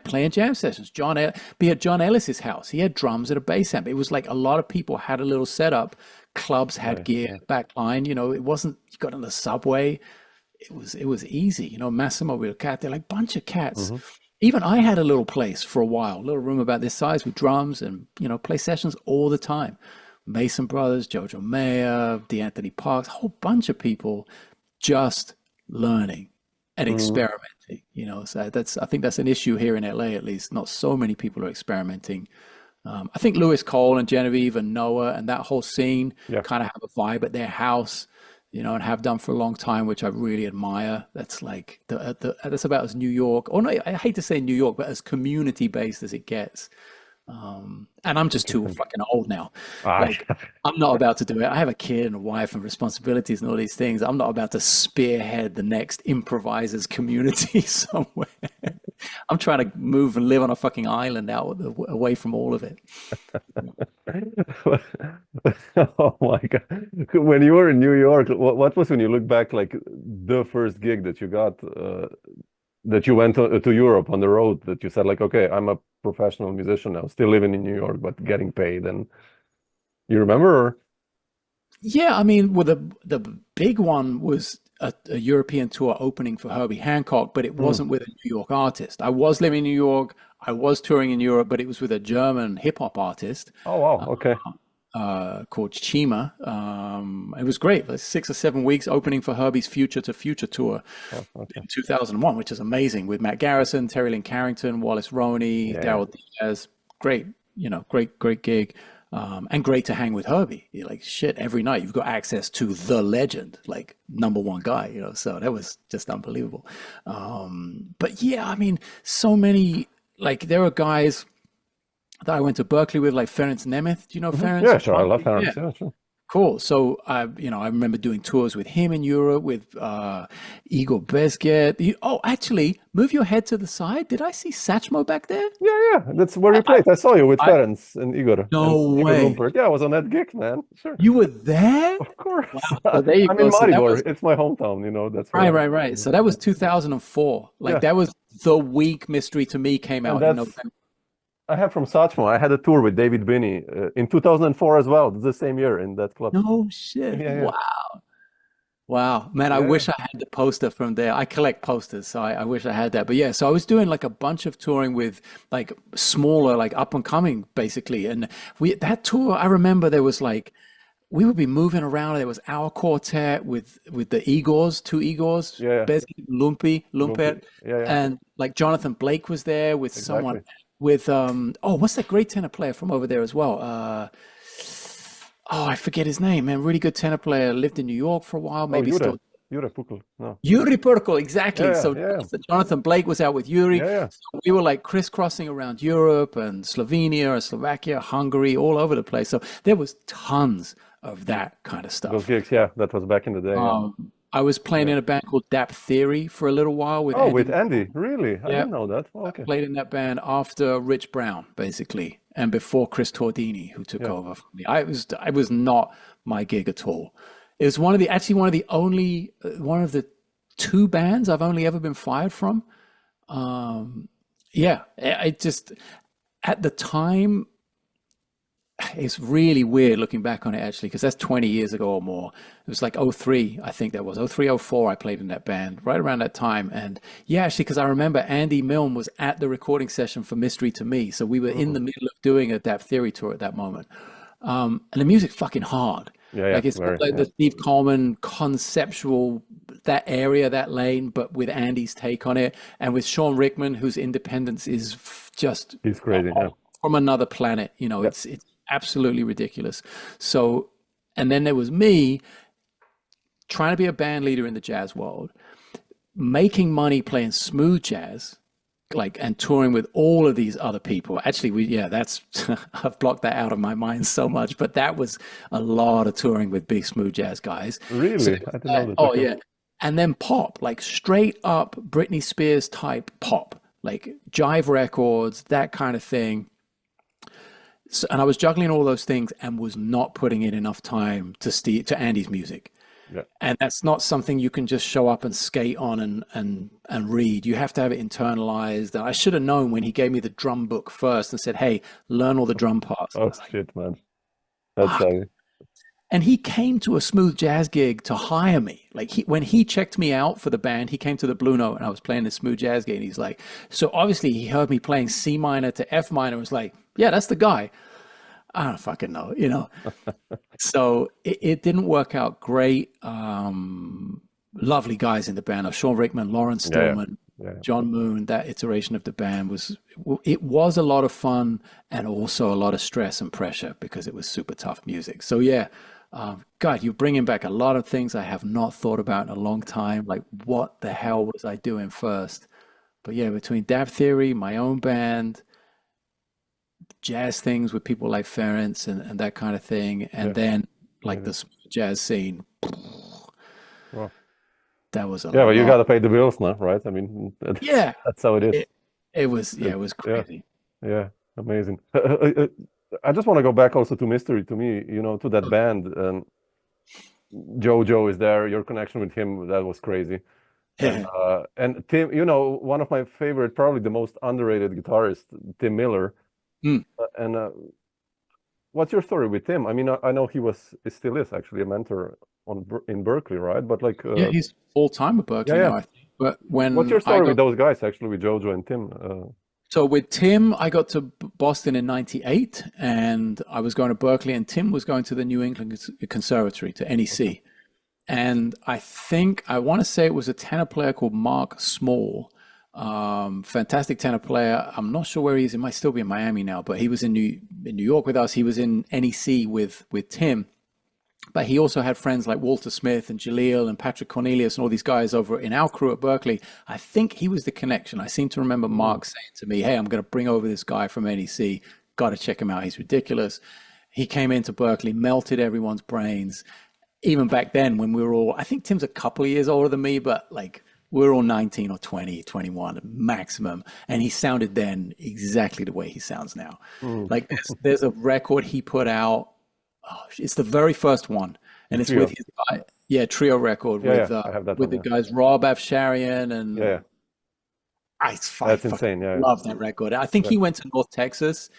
sessions. Be at John Ellis's house. He had drums and a bass amp. It was like a lot of people had a little setup. Clubs had gear, backline. You know, it wasn't, you got on the subway. It was easy. You know, Massimo Wilcati, like bunch of cats. Even I had a little place for a while, a little room about this size with drums and, you know, play sessions all the time. Mason Brothers, Jojo Mayer, DeAnthony Parks, a whole bunch of people just learning and experimenting, you know. So I think that's an issue here in LA, at least. Not so many people are experimenting. I think Louis Cole and Genevieve and Noah and that whole scene kind of have a vibe at their house, you know, and have done for a long time, which I really admire. That's like that's about as New York, or no, I hate to say New York, but as community based as it gets. And I'm just too fucking old now. Like, I'm not about to do it. I have a kid and a wife and responsibilities and all these things. I'm not about to spearhead the next improvisers community somewhere. I'm trying to move and live on a fucking island away from all of it. Oh my God. When you were in New York, what was, when you look back, like the first gig that you got, that you went to Europe on the road, that you said like, okay, I'm a professional musician now, still living in New York, but getting paid? And you remember? Or? Yeah, I mean, well, the big one was a European tour opening for Herbie Hancock, but it wasn't with a New York artist. I was living in New York, I was touring in Europe, but it was with a German hip hop artist. Oh wow, okay. Called Chima. It was great. Like 6 or 7 weeks opening for Herbie's Future to Future tour in 2001, which is amazing, with Matt Garrison, Terry Lynn Carrington, Wallace Roney, Daryl Diaz. Great, you know, great gig. And great to hang with Herbie. You're like, shit, every night you've got access to the legend, like #1 guy, you know, so that was just unbelievable. But yeah, I mean, so many, like there are guys that I went to Berkeley with, like Ferenc Nemeth. Do you know Ferenc? Yeah, sure. I love Ferenc. Yeah, sure. Cool. So I remember doing tours with him in Europe with Igor Bezget. Oh, actually, move your head to the side. Did I see Satchmo back there? Yeah. That's where you played. I saw you with Ferenc and Igor. No way. Igor. Yeah, I was on that gig, man. Sure. You were there? Of course. Wow. So there you I'm go. in Maribor. So it's my hometown. You know. That's right. So that was 2004. Like that was the week Mystery to Me came out in November. I have from Satchmo. I had a tour with David Binney in 2004 as well. The same year in that club. No shit. Yeah. Wow, man, I wish I had the poster from there. I collect posters, so I wish I had that. But yeah, so I was doing like a bunch of touring with like smaller, like up and coming basically. And that tour, I remember there was like, we would be moving around. There was our quartet with the Igors, 2 Igors, Bezgi, Lumpet, and like Jonathan Blake was there with someone. With what's that great tenor player from over there as well? I forget his name, man. Really good tenor player, lived in New York for a while. Maybe still. Yuri Pukl. No. Yuri Purkle, exactly. So Jonathan Blake was out with Yuri. So we were like crisscrossing around Europe and Slovenia and Slovakia, Hungary, all over the place. So there was tons of that kind of stuff. Those gigs, that was back in the day. I was playing in a band called Dap Theory for a little while with Oh, Andy. with Andy, really? I Yeah. didn't know that. Oh, I okay. played in that band after Rich Brown, basically, and before Chris Tordini, who took Yeah. over from me. I was not my gig at all. It was one of the only one of the two bands I've only ever been fired from. Yeah, I just at the time, it's really weird looking back on it actually, because that's 20 years ago or more. It was like '03, I think that was '03, '04. I played in that band right around that time. And yeah, actually, because I remember Andy Milne was at the recording session for Mystery to Me. So we were in the middle of doing a Dap Theory tour at that moment. And the music's fucking hard. Yeah, Like it's not very, like yeah. the Steve Coleman conceptual, that area, that lane, but with Andy's take on it. And with Sean Rickman, whose independence is just He's crazy, yeah. from another planet. You know, Yeah. it's absolutely ridiculous. So, and then there was me trying to be a band leader in the jazz world, making money playing smooth jazz, like, and touring with all of these other people. Actually, that's I've blocked that out of my mind so much, but that was a lot of touring with big smooth jazz guys. Really? So I didn't know that. oh Okay. yeah, and then pop, like straight up Britney Spears type pop, like Jive Records, that kind of thing. So, and I was juggling all those things and was not putting in enough time to Andy's music. Yeah. And that's not something you can just show up and skate on and read. You have to have it internalized. I should have known when he gave me the drum book first and said, "Hey, learn all the drum parts." Oh shit, man. That's Fuck. how. And he came to a smooth jazz gig to hire me. Like when he checked me out for the band, he came to the Blue Note and I was playing the smooth jazz gig. And he's like, so obviously he heard me playing C minor to F minor and was like, yeah, that's the guy. I don't fucking know, you know. So it didn't work out great. Lovely guys in the band, Sean Rickman, Lawrence Stillman, Yeah. John Moon. That iteration of the band was a lot of fun and also a lot of stress and pressure because it was super tough music. So yeah, God, you're bringing back a lot of things I have not thought about in a long time. Like, what the hell was I doing first? But yeah, between Dap Theory, my own band, jazz things with people like Ferenc and that kind of thing, and then like the smooth jazz scene, Well, that was a yeah, but you lot. got to pay the bills now, right? I mean, Yeah, that's how it is. it was crazy. Yeah, amazing. I just want to go back also to Mystery to Me, you know, to that band. And Jojo is there. Your connection with him, that was crazy. And Tim, you know, one of my favorite, probably the most underrated guitarist, Tim Miller. And what's your story with Tim? I mean, I know he still is actually a mentor in Berkeley, right? But like, Yeah, he's full time at Berkeley now, I think. But when what's your I story got, with those guys, actually, with Jojo and Tim? so with Tim, I got to Boston in '98, and I was going to Berkeley, and Tim was going to the New England Conservatory, to NEC. And I want to say it was a tenor player called Mark Small. Fantastic tenor player. I'm not sure where he is. He might still be in Miami now, but he was in New York with us. He was in NEC with Tim. But he also had friends like Walter Smith and Jaleel and Patrick Cornelius and all these guys over in our crew at Berkeley. I think he was the connection. I seem to remember Mark saying to me, "Hey, I'm going to bring over this guy from NEC. Got to check him out. He's ridiculous." He came into Berkeley, melted everyone's brains. Even back then when we were all, I think Tim's a couple of years older than me, but like we were all 19 or 20, 21 maximum. And he sounded then exactly the way he sounds now. Like there's a record he put out. Oh, it's the very first one, and it's with his guy, trio record with I have that with one, the guys Rob Afsharian and that's insane. Yeah, love that record. I think he went to North Texas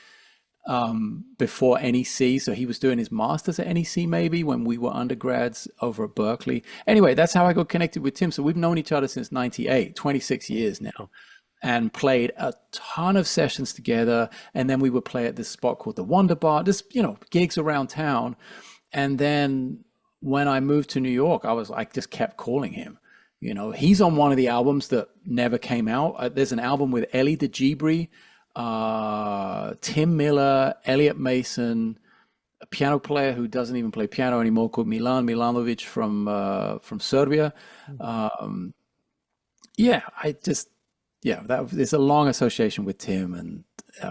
before NEC, so he was doing his masters at NEC maybe when we were undergrads over at Berkeley. Anyway, that's how I got connected with Tim. So we've known each other since '98, 26 years now. And played a ton of sessions together. And then we would play at this spot called the Wonder Bar, just, you know, gigs around town. And then when I moved to New York, I just kept calling him. You know, he's on one of the albums that never came out. There's an album with Ellie DeGibri, Tim Miller, Elliot Mason, a piano player who doesn't even play piano anymore called Milan Milanovic from Serbia. There's a long association with Tim, and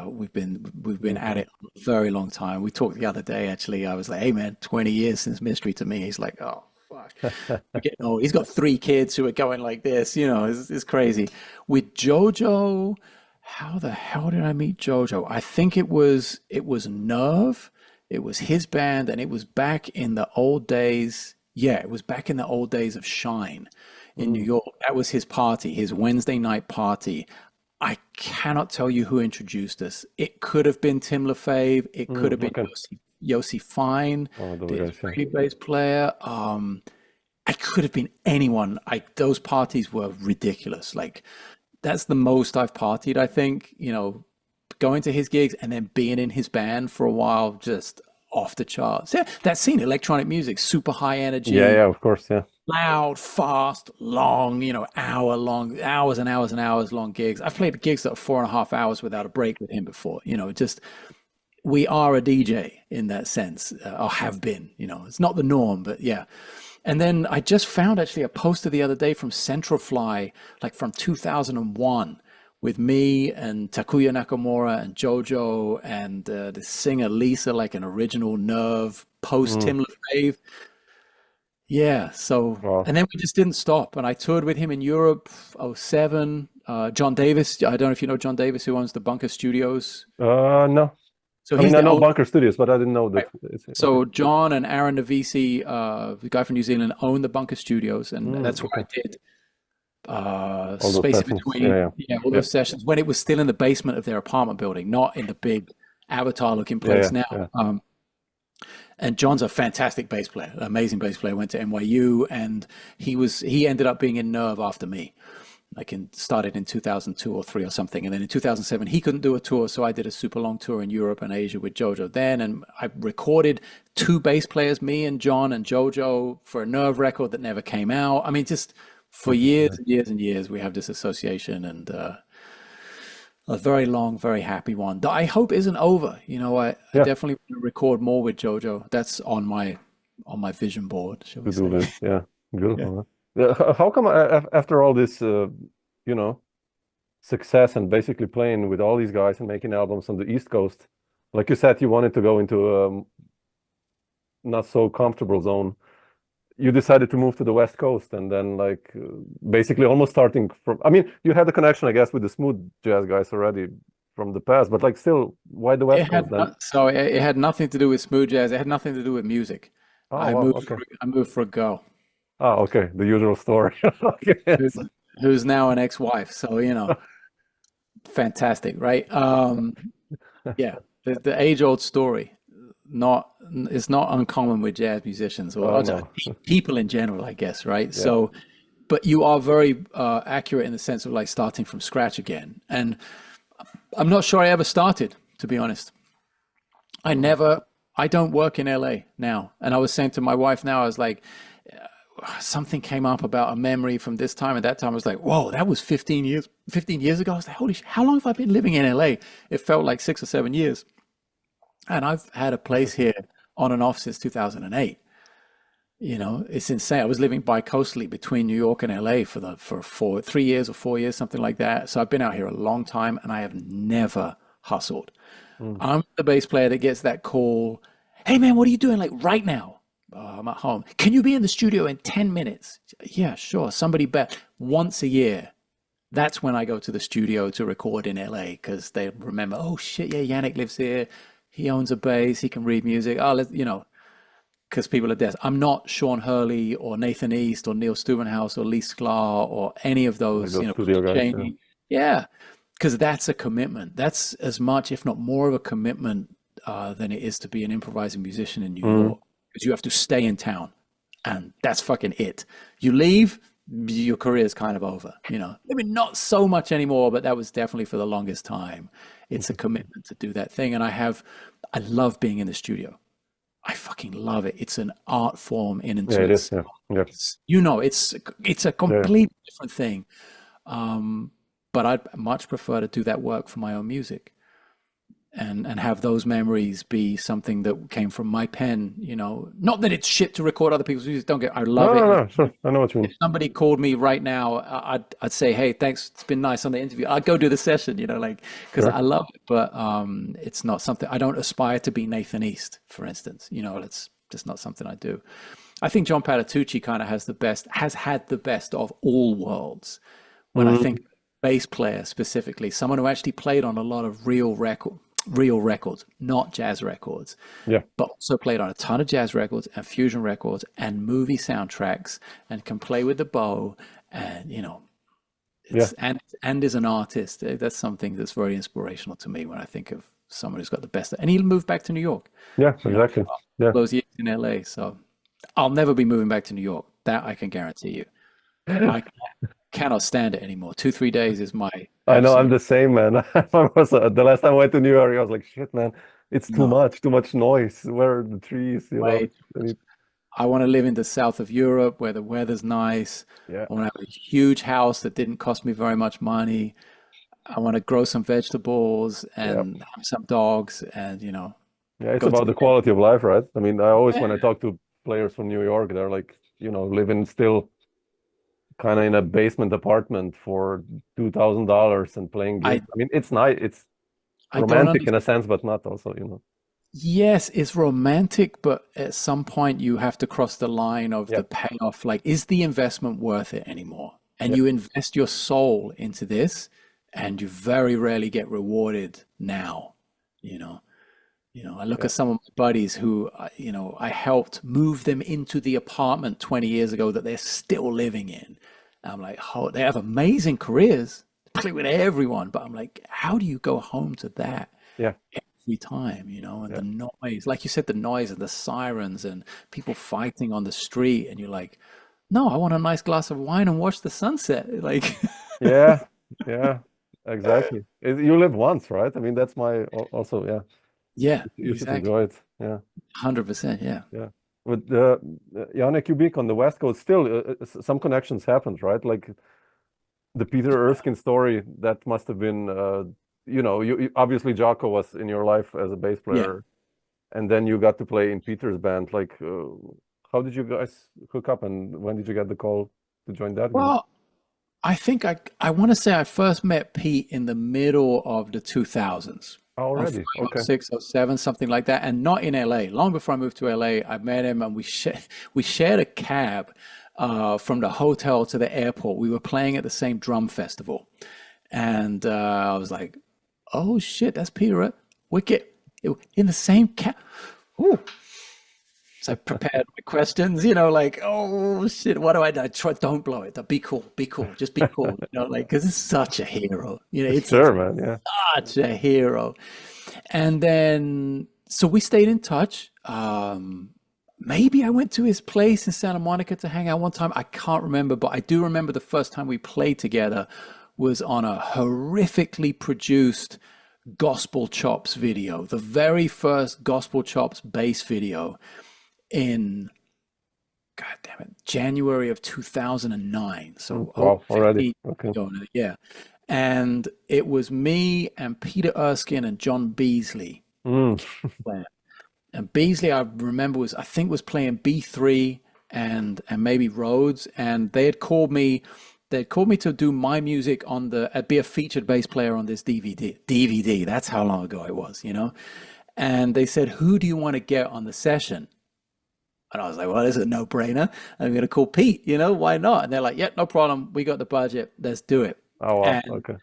we've been at it a very long time. We talked the other day, actually. I was like, "Hey man, 20 years since Mystery to Me." He's like, "Oh fuck." fuck. We're getting old. He's got 3 kids who are going like this, you know, it's crazy. With Jojo, how the hell did I meet Jojo? I think it was Nerve. It was his band, and it was back in the old days. Yeah, it was back in the old days of Shine in New York. That was his party, his Wednesday night party. I cannot tell you who introduced us. It could have been Tim LaFave. It could have been Yossi Fine, the bass player. I could have been anyone. Those parties were ridiculous. Like, that's the most I've partied, I think, you know, going to his gigs and then being in his band for a while, just off the charts. Yeah, that scene, electronic music, super high energy. Yeah, of course, yeah. Loud, fast, long, you know, hours and hours and hours long gigs. I've played gigs that are 4.5 hours without a break with him before. You know, just, we are a DJ in that sense, or have been, you know, it's not the norm, but yeah. And then I just found actually a poster the other day from Central Fly, like from 2001, with me and Takuya Nakamura and Jojo and the singer Lisa, like an original Nerve post Tim LaFave. Yeah, so, Wow. and then we just didn't stop. And I toured with him in Europe, 07. John Davis, I don't know if you know John Davis, who owns the Bunker Studios. No. So I mean, I know Bunker Studios, but I didn't know that. So John and Aaron Navisi, the guy from New Zealand, own the Bunker Studios, and that's where I did Space in Between, all those sessions when it was still in the basement of their apartment building, not in the big avatar-looking place now. And John's a fantastic bass player, amazing bass player. Went to NYU, and he ended up being in Nerve after me. Like started in 2002 or 3 or something. And then in 2007, he couldn't do a tour. So I did a super long tour in Europe and Asia with Jojo then. And I recorded 2 bass players, me and John and Jojo, for a Nerve record that never came out. I mean, just for years and years and years, we have this association, and a very long, very happy one that I hope isn't over. You know, I definitely want to record more with Jojo. That's on my vision board, shall we say. Yeah, beautiful. How come after all this, you know, success and basically playing with all these guys and making albums on the East Coast, like you said, you wanted to go into a not so comfortable zone. You decided to move to the West Coast, and then like basically almost starting from, I mean, you had a connection, I guess, with the smooth jazz guys already from the past, but like still, why the West Coast then? So it had nothing to do with smooth jazz. It had nothing to do with music. I moved for a girl. Oh, okay. The usual story. Okay. Who's now an ex-wife. So, you know, fantastic, right? Yeah, the age-old story. It's not uncommon with jazz musicians or people in general, I guess, right? Yeah. So, but you are very accurate in the sense of like starting from scratch again. And I'm not sure I ever started, to be honest. I don't work in LA now. And I was saying to my wife now, I was like, something came up about a memory from this time and that time. I was like, whoa, that was 15 years ago. I was like, holy shit, how long have I been living in LA? It felt like 6 or 7 years. And I've had a place here on and off since 2008. You know, it's insane. I was living bi-coastally between New York and LA for 3 years or 4 years, something like that. So I've been out here a long time, and I have never hustled. I'm the bass player that gets that call. Hey man, what are you doing like right now? I'm at home. Can you be in the studio in 10 minutes? Yeah, sure. Somebody bet once a year. That's when I go to the studio to record in LA, because they remember, oh shit, yeah, Janek lives here. He owns a bass. He can read music. Oh, you know, because people are dead. I'm not Sean Hurley or Nathan East or Neil Stubenhouse or Lee Sklar or any of those, you know, guys, yeah, because that's a commitment. That's as much, if not more of a commitment than it is to be an improvising musician in New York. Because you have to stay in town, and that's fucking it. You leave, your career is kind of over, you know. I mean, not so much anymore, but that was definitely for the longest time. It's a commitment to do that thing, and I love being in the studio. I fucking love it. It's an art form in and to itself. You know, it's a completely different thing. But I'd much prefer to do that work for my own music. And have those memories be something that came from my pen, you know. Not that it's shit to record other people's music. I love it. No, sure. I know what you mean. If somebody called me right now, I'd say, hey, thanks. It's been nice on the interview. I'd go do the session, you know, like, because I love it. But it's not something, I don't aspire to be Nathan East, for instance. You know, it's just not something I do. I think John Patitucci kind of has had the best of all worlds. When I think bass player specifically, someone who actually played on a lot of real records, not jazz records, Yeah. but also played on a ton of jazz records and fusion records and movie soundtracks and can play with the bow and, and is an artist. That's something that's very inspirational to me when I think of someone who's got the best. And he moved back to New York. Yeah, exactly. Yeah. Those years in LA. So I'll never be moving back to New York. That I can guarantee you. I cannot stand it anymore. 2-3 days is my I know, I'm absolute the same, man. The last time I went to New York, I was like, shit, man, it's too much noise. Where are the trees? way too much. I want to live in the south of Europe where the weather's nice. Yeah. I want to have a huge house that didn't cost me very much money. I want to grow some vegetables and have some dogs and, Yeah, it's about the quality of life, right? I mean, I always, when I talk to players from New York, they're like, living still kind of in a basement apartment for $2,000 and playing gigs. I mean, it's nice. It's romantic in a sense, but not also, Yes, it's romantic, but at some point you have to cross the line of the payoff. Like, is the investment worth it anymore? And you invest your soul into this, and you very rarely get rewarded now. I look at some of my buddies who, I helped move them into the apartment 20 years ago that they're still living in. And I'm like, oh, they have amazing careers, play with everyone, but I'm like, how do you go home to that? Yeah. Every time, and the noise, like you said, the noise and the sirens and people fighting on the street, and you're like, no, I want a nice glass of wine and watch the sunset. Like, yeah, exactly. You live once, right? I mean, that's my also, you should enjoy it. Yeah, 100%. Yeah. With Janek, you being on the West Coast, still some connections happened, right? Like the Peter Erskine story, that must have been. You obviously Jocko was in your life as a bass player, and then you got to play in Peter's band. Like, how did you guys hook up, and when did you get the call to join that group? Well, I think I want to say I first met Pete in the middle of the 2000s. Already, okay. 06, 07, something like that, and not in LA. Long before I moved to LA, I met him, and we shared a cab from the hotel to the airport. We were playing at the same drum festival, and I was like, oh shit, that's Peter. Wicked in the same cab. Ooh. So I prepared my questions, like, oh shit, what do I do? Don't blow it. Be cool, just be cool, like, because it's such a hero. It's sure, man, yeah, such a hero. And then, so we stayed in touch. Maybe I went to his place in Santa Monica to hang out one time. I can't remember, but I do remember the first time we played together was on a horrifically produced Gospel Chops video, the very first Gospel Chops bass video in, God damn it, January of 2009. So already, okay. Yeah. And it was me and Peter Erskine and John Beasley. And Beasley, I remember, was playing B3 and maybe Rhodes, and they had called me. They called me to do my music on be a featured bass player on this DVD. That's how long ago it was, And they said, who do you want to get on the session? And I was like, well, this is a no-brainer. I'm going to call Pete, why not? And they're like, yeah, no problem. We got the budget. Let's do it. Oh, wow. And okay.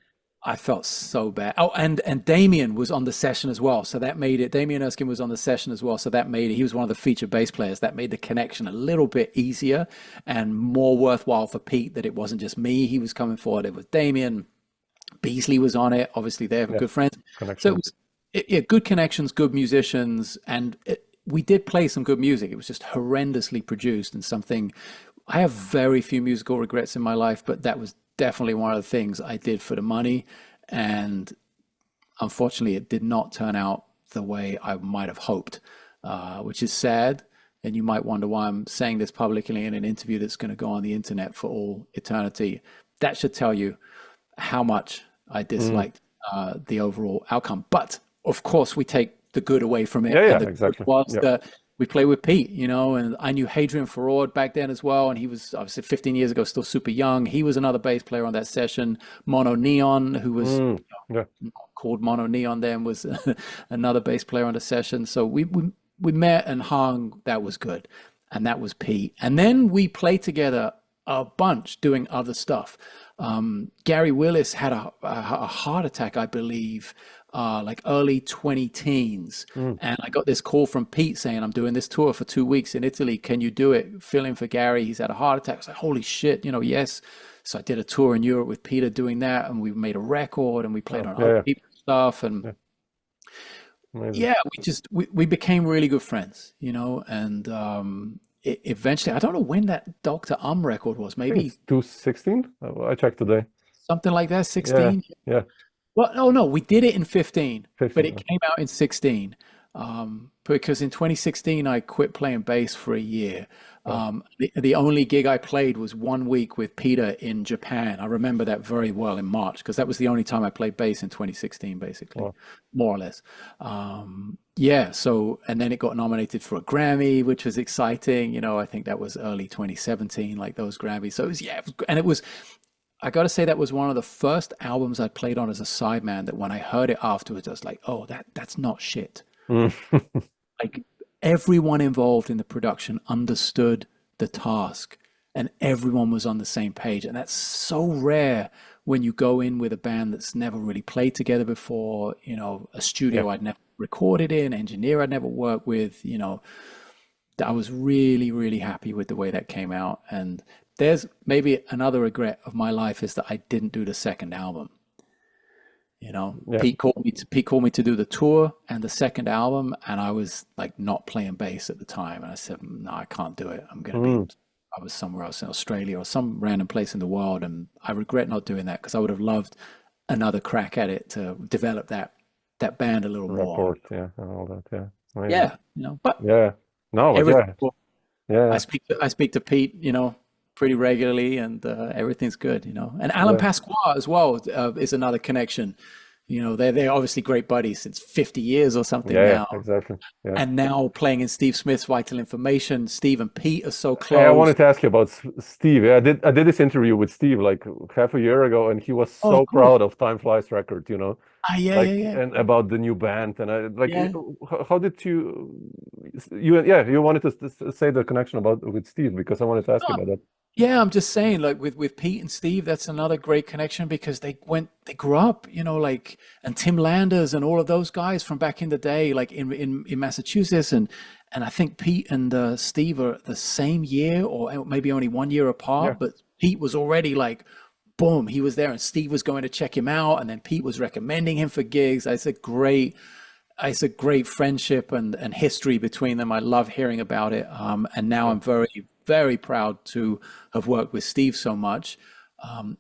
I felt so bad. Oh, and Damien was on the session as well. So that made it, Damien Erskine was on the session as well. So that made it, he was one of the featured bass players. That made the connection a little bit easier and more worthwhile for Pete, that it wasn't just me he was coming forward. It was Damien. Beasley was on it. Obviously, they're good friends. So it was good connections, good musicians. And we did play some good music. It was just horrendously produced, and something, I have very few musical regrets in my life, but that was definitely one of the things I did for the money, and unfortunately it did not turn out the way I might have hoped, which is sad. And you might wonder why I'm saying this publicly in an interview that's going to go on the internet for all eternity. That should tell you how much I disliked the overall outcome. But of course we take the good away from it. Yeah, exactly. We play with Pete, and I knew Hadrian Farod back then as well. And he was obviously 15 years ago, still super young. He was another bass player on that session. Mono Neon, who was called Mono Neon then, was another bass player on the session. So we met and hung. That was good. and that was Pete. And then we played together a bunch doing other stuff. Gary Willis had a heart attack, I believe, like early 20-teens. And I got this call from Pete saying, I'm doing this tour for 2 weeks in Italy. Can you do it? Fill in for Gary. He's had a heart attack. I was like, holy shit, yes. So I did a tour in Europe with Peter doing that, and we made a record, and we played on other people's stuff. And we became really good friends, and eventually, I don't know when that Dr. record was, maybe 2016. I checked today. Something like that, 16. Yeah. Well, no, we did it in 15, 15, but it came out in 16. Because in 2016 I quit playing bass for a year. The only gig I played was 1 week with Peter in Japan. I remember that very well, in March, because that was the only time I played bass in 2016, basically, more or less. So, and then it got nominated for a Grammy, which was exciting. I think that was early 2017, like those Grammys. So it was, I got to say, that was one of the first albums I played on as a sideman that when I heard it afterwards, I was like, oh, that's not shit. Like, everyone involved in the production understood the task, and everyone was on the same page. And that's so rare when you go in with a band that's never really played together before, a studio I'd never recorded in, engineer I'd never worked with, I was really, really happy with the way that came out. And there's maybe another regret of my life is that I didn't do the second album. Pete called me to do the tour and the second album, and I was like not playing bass at the time, and I said, no, I can't do it. I'm gonna be, I was somewhere else in Australia or some random place in the world, and I regret not doing that, because I would have loved another crack at it to develop that band a little more. And all that. I speak to Pete, pretty regularly, and everything's good, and Alan Pasqua as well is another connection. They're obviously great buddies since 50 years or something now. Exactly. And now playing in Steve Smith's Vital Information. Steve and Pete are so close. I wanted to ask you about Steve. I did this interview with Steve like half a year ago, and he was so proud of Time Flies record, and about the new band. And how did you wanted to say the connection with Steve, because I wanted to ask you about that. Yeah, I'm just saying, like with Pete and Steve, that's another great connection, because they grew up, and Tim Landers and all of those guys from back in the day, like in Massachusetts, and I think Pete and Steve are the same year, or maybe only 1 year apart. But Pete was already like, boom, he was there, and Steve was going to check him out, and then Pete was recommending him for gigs. It's a great friendship and history between them. I love hearing about it, and now I'm very, very proud to have worked with Steve so much.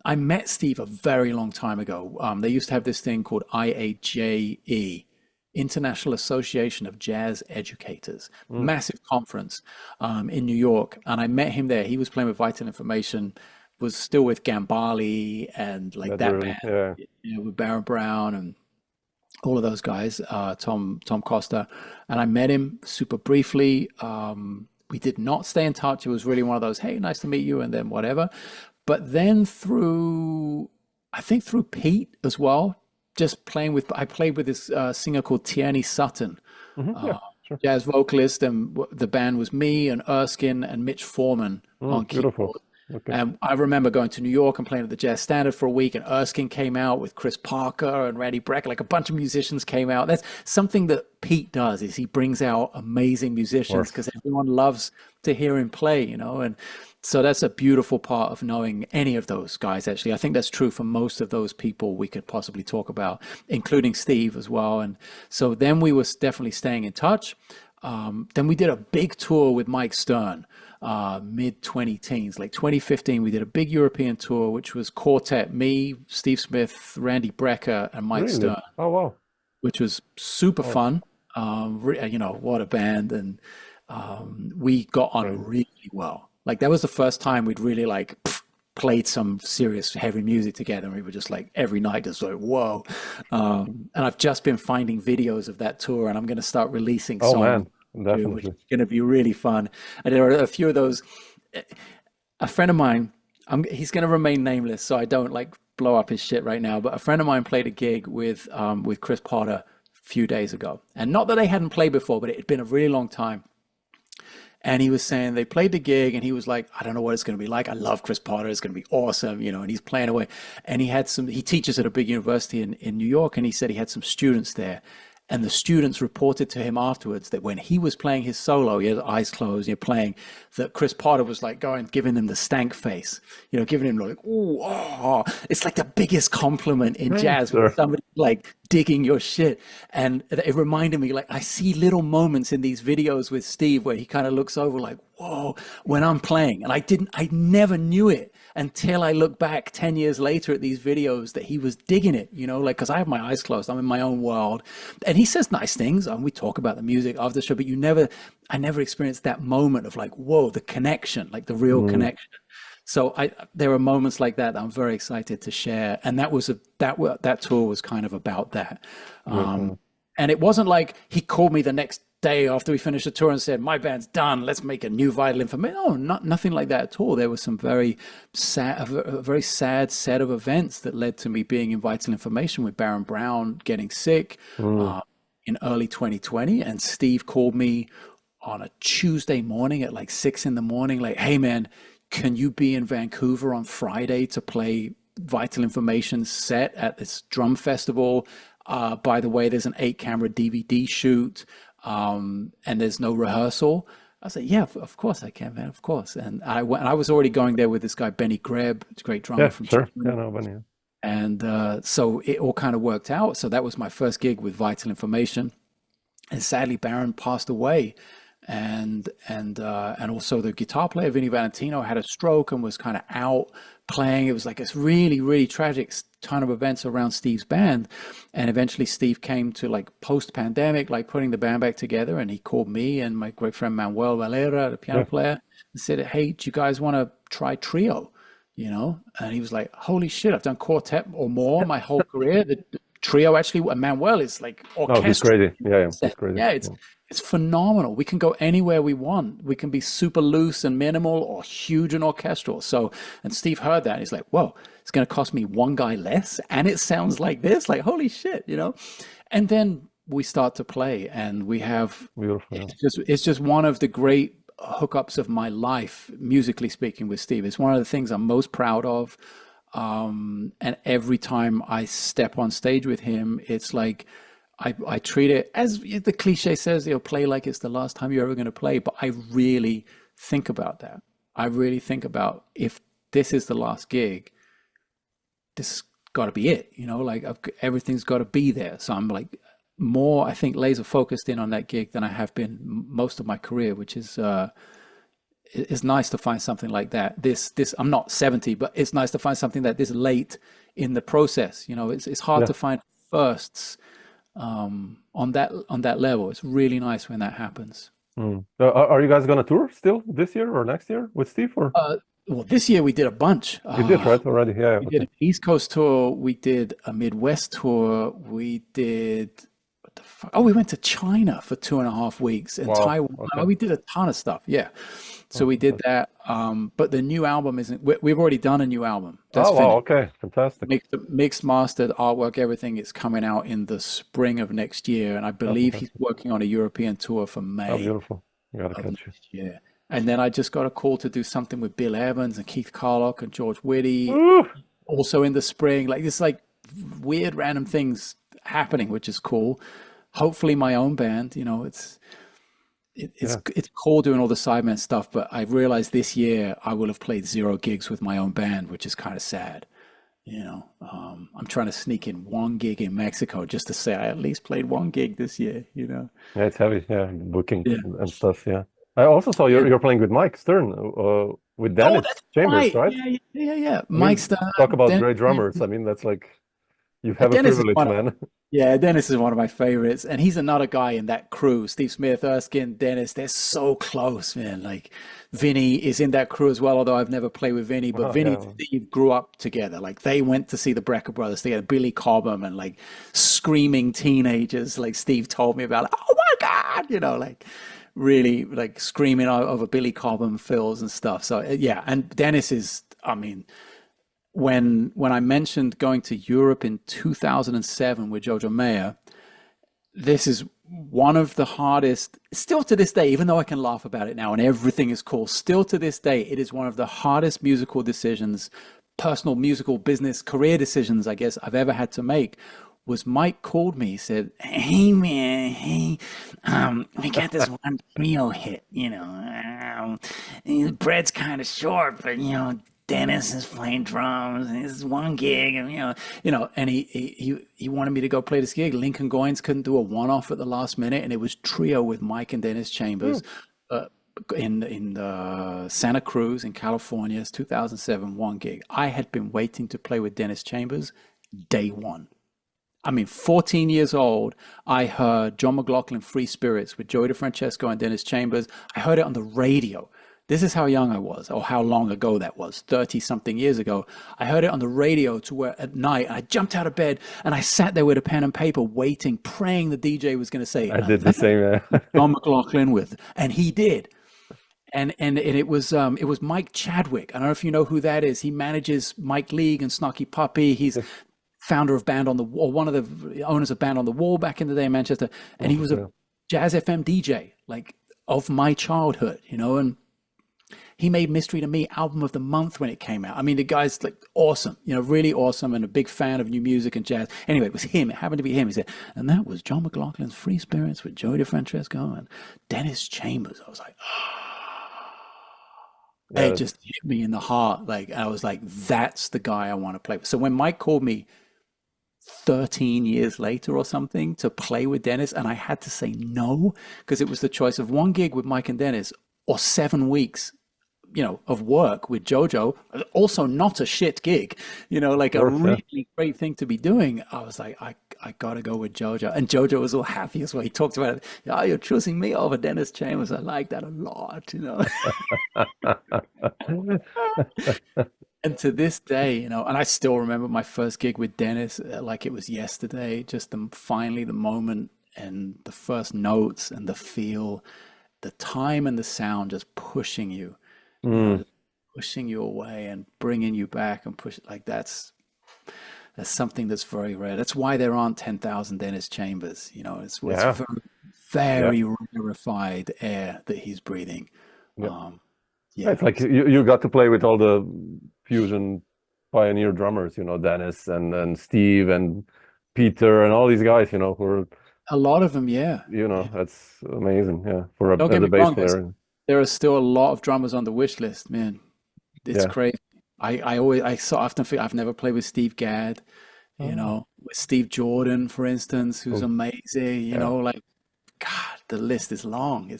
I met Steve a very long time ago. They used to have this thing called IAJE, International Association of Jazz Educators, massive conference in New York. And I met him there. He was playing with Vital Information, was still with Gambale and like that band, with Baron Brown and all of those guys, Tom Costa. And I met him super briefly. We did not stay in touch. It was really one of those, hey, nice to meet you, and then whatever. But then through Pete as well, I played with this singer called Tierney Sutton, jazz vocalist, and the band was me and Erskine and Mitch Foreman on keyboard. Okay. And I remember going to New York and playing at the Jazz Standard for a week, and Erskine came out with Chris Parker and Randy Brecker, like a bunch of musicians came out. That's something that Pete does, is he brings out amazing musicians, because everyone loves to hear him play, and so that's a beautiful part of knowing any of those guys. Actually, I think that's true for most of those people we could possibly talk about, including Steve as well. And so then we were definitely staying in touch. Then we did a big tour with Mike Stern, mid 20-teens, like 2015. We did a big European tour, which was quartet, me, Steve Smith, Randy Brecker, and Mike Stern. Oh, wow. Which was super fun. What a band. And we got on really well. Like, that was the first time we'd really played some serious heavy music together, and we were just like every night just like, whoa. And I've just been finding videos of that tour, and I'm going to start releasing songs, which is going to be really fun. And there are a few of those. A friend of mine, he's going to remain nameless, so I don't blow up his shit right now, but a friend of mine played a gig with Chris Potter a few days ago, and not that they hadn't played before, but it had been a really long time. And he was saying they played the gig and he was like, I don't know what it's going to be like. I love Chris Potter. It's going to be awesome, you know, and he's playing away. And he teaches at a big university in New York. And he said he had some students there. And the students reported to him afterwards that when he was playing his solo, he had eyes closed, you're playing, that Chris Potter was like giving him the stank face, you know, giving him like, ooh, oh, it's like the biggest compliment in jazz when somebody like digging your shit. And it reminded me, like, I see little moments in these videos with Steve where he kind of looks over like, whoa, when I'm playing. And I never knew it until I look back 10 years later at these videos that he was digging it, you know, like, because I have my eyes closed, I'm in my own world. And he says nice things, and we talk about the music after the show, but I never experienced that moment of like, whoa, the connection, like the real connection. So there are moments like that I'm very excited to share. And that tour was kind of about that. And it wasn't like he called me the next day after we finished the tour and said, my band's done, let's make a new Vital Information. No, nothing like that at all. There was some very sad set of events that led to me being in Vital Information with Baron Brown getting sick in early 2020. And Steve called me on a Tuesday morning at like 6 a.m, like, hey man, can you be in Vancouver on Friday to play Vital Information set at this drum festival? By the way, there's an 8-camera DVD shoot. And there's no rehearsal. I said, yeah, of course I can, man, of course. And I went, and I was already going there with this guy, Benny Greb, a great drummer from Germany. Yeah, no, Benny. And so it all kind of worked out. So that was my first gig with Vital Information. And sadly, Baron passed away. And also the guitar player, Vinny Valentino, had a stroke and was kind of out playing. It was like this really, really tragic ton of events around Steve's band. And eventually Steve came to, like, post-pandemic, like putting the band back together. And he called me and my great friend Manuel Valera, the piano player, and said, hey, do you guys want to try trio? You know? And he was like, holy shit, I've done quartet or more my whole career. The trio actually, Manuel is like orchestral. Oh, he's crazy. Yeah, he's crazy. Yeah, it's phenomenal. We can go anywhere we want. We can be super loose and minimal or huge and orchestral. So, and Steve heard that. And he's like, whoa, it's going to cost me one guy less. And it sounds like this, like, holy shit, you know? And then we start to play and we have, it's just one of the great hookups of my life, musically speaking, with Steve. It's one of the things I'm most proud of. And every time I step on stage with him, it's like, I treat it, as the cliche says, you'll play like it's the last time you're ever going to play. But I really think about that. I really think about, if this is the last gig, this got to be it, you know, like everything's got to be there. So I'm like more, I think, laser focused in on that gig than I have been most of my career, which is, it's nice to find something like that. This, I'm not 70, but it's nice to find something that this late in the process, you know, it's hard to find firsts on that level. It's really nice when that happens. Are you guys gonna tour still this year or next year with Steve? Or well, this year we did a bunch. You did, right, already? Yeah. We did an East Coast tour. We did a Midwest tour. We did, what the fuck? Oh, we went to China for 2.5 weeks and Taiwan. Okay. We did a ton of stuff. Yeah. So we did that. But the new album isn't, we've already done a new album. That's wow, okay, fantastic. Mixed, mastered, artwork, everything is coming out in the spring of next year. And I believe he's working on a European tour for May. Oh, beautiful. You gotta catch you. Yeah. And then I just got a call to do something with Bill Evans and Keith Carlock and George Whitty, also in the spring. Like, this, like, weird random things happening, which is cool. Hopefully my own band, you know, it's cool doing all the sideman stuff, but I realized this year I will have played 0 gigs with my own band, which is kind of sad. You know, I'm trying to sneak in 1 gig in Mexico just to say I at least played 1 gig this year, you know. Yeah, it's heavy, booking and stuff, I also saw you're playing with Mike Stern, with Dennis Chambers, right? Yeah. Mike Stern. Talk about great drummers. I mean, that's like, you have a privilege, man. Yeah, Dennis is one of my favorites. And he's another guy in that crew. Steve Smith, Erskine, Dennis, they're so close, man. Like, Vinny is in that crew as well, although I've never played with Vinny. But Vinny and Steve grew up together. Like, they went to see the Brecker Brothers together, Billy Cobham, and like screaming teenagers, like Steve told me about, like, oh my God, you know, like really like screaming over Billy Cobham fills and stuff. So yeah, and Dennis is, I mean, when I mentioned going to Europe in 2007 with Jojo Mayer, this is one of the hardest, still to this day, even though I can laugh about it now and everything is cool, still to this day, it is one of the hardest musical decisions, personal musical business career decisions, I guess, I've ever had to make. Was Mike called me, he said, "Hey man, hey, we got this one trio hit, Brett's kind of short, but Dennis is playing drums, and this is one gig, and and he wanted me to go play this gig. Lincoln Goines couldn't do a one-off at the last minute, and it was trio with Mike and Dennis Chambers in Santa Cruz in California. It's 2007, one gig. I had been waiting to play with Dennis Chambers day one. I mean, 14 years old, I heard John McLaughlin, Free Spirits with Joey DeFrancesco and Dennis Chambers. I heard it on the radio. This is how young I was, or how long ago that was, 30-something years ago. I heard it on the radio to where at night, I jumped out of bed and I sat there with a pen and paper waiting, praying the DJ was going to say, I did the same. John McLaughlin and he did. And it was Mike Chadwick. I don't know if you know who that is. He manages Mike League and Snarky Puppy. He's founder of Band on the Wall, one of the owners of Band on the Wall back in the day in Manchester. And he was a Jazz FM DJ, like of my childhood, and he made Mystery to Me album of the month when it came out. I mean, the guy's like awesome, really awesome, and a big fan of new music and jazz. Anyway, it was him. It happened to be him. He said, and that was John McLaughlin's Free Spirits with Joey DeFrancesco and Dennis Chambers. I was like, it just hit me in the heart. Like, I was like, that's the guy I want to play with. So when Mike called me 13 years later or something to play with Dennis, and I had to say no, because it was the choice of one gig with Mike and Dennis or 7 weeks of work with Jojo, also not a shit gig, like a really great thing to be doing. I was like, I gotta go with Jojo. And Jojo was all happy as well. He talked about it. Oh, you're choosing me over Dennis Chambers. I like that a lot, And to this day, and I still remember my first gig with Dennis like it was yesterday, just finally the moment and the first notes and the feel, the time and the sound just pushing you, pushing you away and bringing you back and that's something that's very rare. That's why there aren't 10,000 Dennis Chambers. It's very rarefied air that he's breathing. It's like you got to play with all the fusion pioneer drummers, Dennis and Steve and Peter and all these guys, who are a lot of them. That's amazing. For Don't get a me bass wrong, player. There are still a lot of drummers on the wish list, man. It's crazy. I so often feel I've never played with Steve Gadd, with Steve Jordan, for instance, who's amazing. Like, God, the list is long.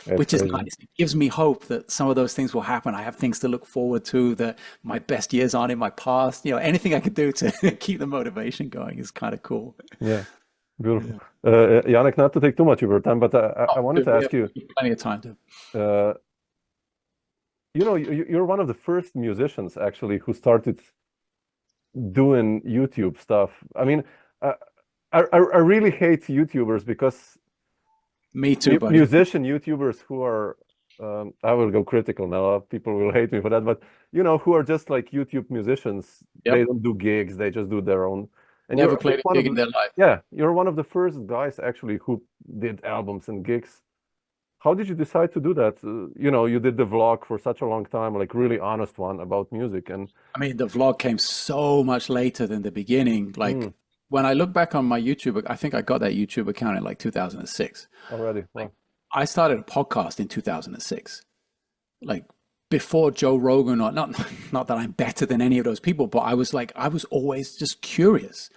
Which is nice. It gives me hope that some of those things will happen. I have things to look forward to, that my best years aren't in my past. Anything I could do to keep the motivation going is kind of cool. Yeah, beautiful. Janek, not to take too much of your time, but I wanted to ask you. Plenty of time to. You're one of the first musicians actually who started doing YouTube stuff. I mean, I really hate YouTubers because me too, buddy. Musician YouTubers who are, I will go critical now. People will hate me for that, but who are just like YouTube musicians. They don't do gigs. They just do their own. And never played a gig in their life. Yeah, you're one of the first guys actually who did albums and gigs. How did you decide to do that? You did the vlog for such a long time, like really honest one about music. And I mean, the vlog came so much later than the beginning. Like when I look back on my YouTube, I think I got that YouTube account in like 2006. Already? Wow. I started a podcast in 2006. Like before Joe Rogan, or not that I'm better than any of those people, but I was always just curious.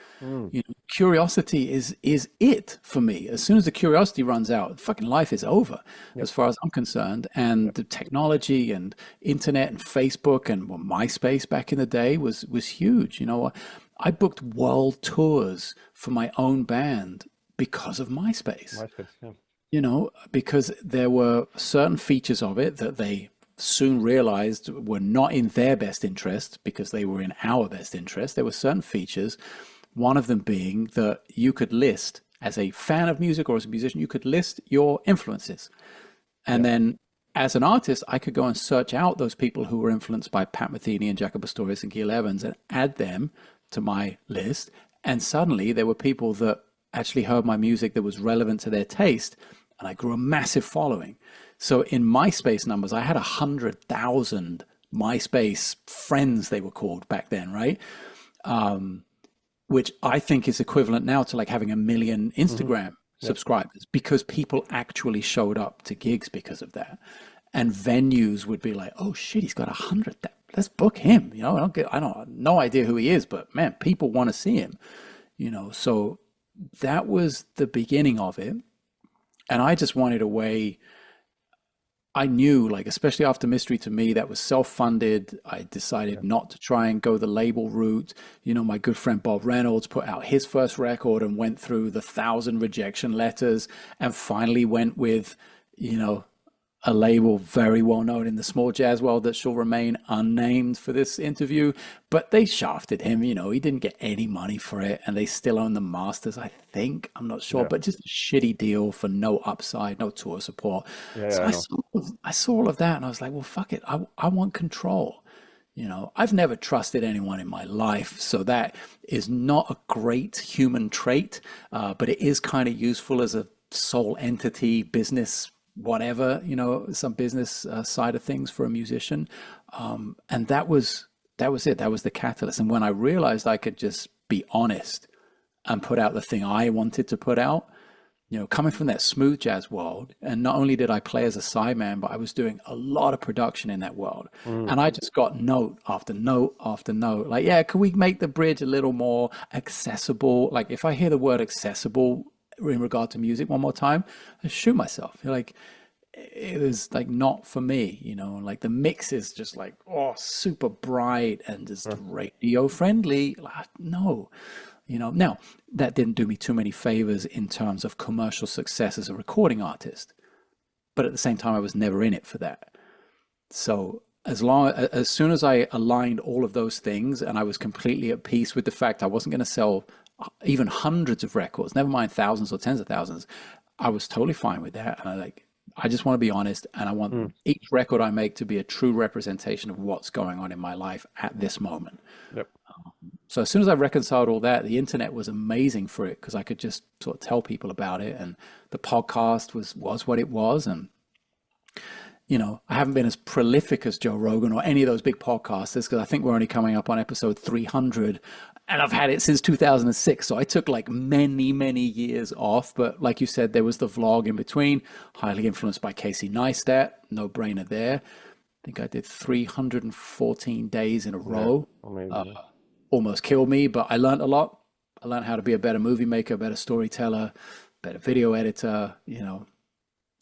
Curiosity is it for me. As soon as the curiosity runs out, fucking life is over, as far as I'm concerned. And the technology and internet and Facebook and MySpace back in the day was huge. I booked world tours for my own band because of MySpace. Because there were certain features of it that they soon realized were not in their best interest because they were in our best interest. There were certain features, one of them being that you could list, as a fan of music or as a musician, you could list your influences. And then as an artist, I could go and search out those people who were influenced by Pat Metheny and Jacob Pastorius and Gil Evans and add them to my list. And suddenly there were people that actually heard my music that was relevant to their taste, and I grew a massive following. So in MySpace numbers, I had 100,000 MySpace friends, they were called back then, right? Which I think is equivalent now to like having 1 million Instagram subscribers, because people actually showed up to gigs because of that. And venues would be like, oh shit, he's got 100. Let's book him. You know, I don't no idea who he is, but man, people want to see him. You know, so that was the beginning of it. And I just wanted a way. I knew, like, especially after Mystery to Me, that was self-funded. I decided not to try and go the label route. You know, my good friend Bob Reynolds put out his first record and went through the 1,000 rejection letters and finally went with, you know, a label very well known in the small jazz world that shall remain unnamed for this interview, but they shafted him. You know, he didn't get any money for it, and they still own the masters, I think. I'm not sure, but just a shitty deal for no upside, no tour support. So I saw all of that, and I was like, well, fuck it. I want control. You know, I've never trusted anyone in my life, so that is not a great human trait, but it is kind of useful as a sole entity business, whatever, you know, some business side of things for a musician. And that was it. That was the catalyst. And when I realized I could just be honest and put out the thing I wanted to put out, you know, coming from that smooth jazz world, and not only did I play as a sideman, but I was doing a lot of production in that world. And I just got note after note after note. Like, yeah, can we make the bridge a little more accessible? Like, if I hear the word accessible in regard to music one more time, I shoot myself. Like, it was like not for me, you know. Like, the mix is just like, oh, super bright and just radio friendly. Like, no, you know. Now, that didn't do me too many favors in terms of commercial success as a recording artist, but at the same time, I was never in it for that. So as soon as I aligned all of those things, and I was completely at peace with the fact I wasn't going to sell even hundreds of records, never mind thousands or tens of thousands, I was totally fine with that. And I just want to be honest, and I want each record I make to be a true representation of what's going on in my life at this moment. So as soon as I reconciled all that, the internet was amazing for it, because I could just sort of tell people about it, and the podcast was what it was. And you know, I haven't been as prolific as Joe Rogan or any of those big podcasters, because I think we're only coming up on episode 300, and I've had it since 2006. So I took like many, many years off. But like you said, there was the vlog in between, highly influenced by Casey Neistat, no brainer there. I think I did 314 days in a row. Almost killed me, but I learned a lot. I learned how to be a better movie maker, a better storyteller, better video editor, you know.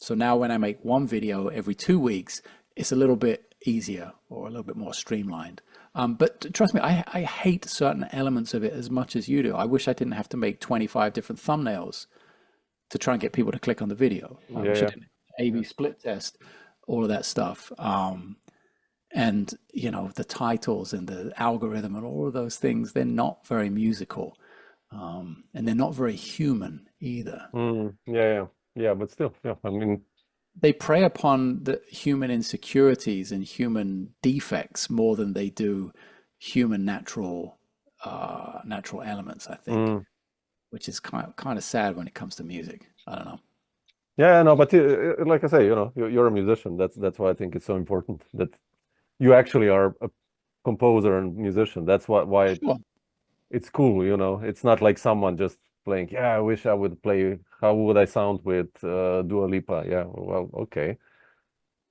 So now when I make one video every 2 weeks, it's a little bit easier or a little bit more streamlined. But trust me, I hate certain elements of it as much as you do. I wish I didn't have to make 25 different thumbnails to try and get people to click on the video. I wish I didn't A/B split test, all of that stuff. And, you know, the titles and the algorithm and all of those things, they're not very musical. And they're not very human either. Yeah, but still, I mean, they prey upon the human insecurities and human defects more than they do human natural elements, I think, which is kind of sad when it comes to music. I don't know. Yeah, no, but like I say, you know, you're a musician. That's why I think it's so important that you actually are a composer and musician. That's why it's cool, you know. It's not like someone just playing, yeah, I wish I would play, how would I sound with Dua Lipa? Yeah, well, okay.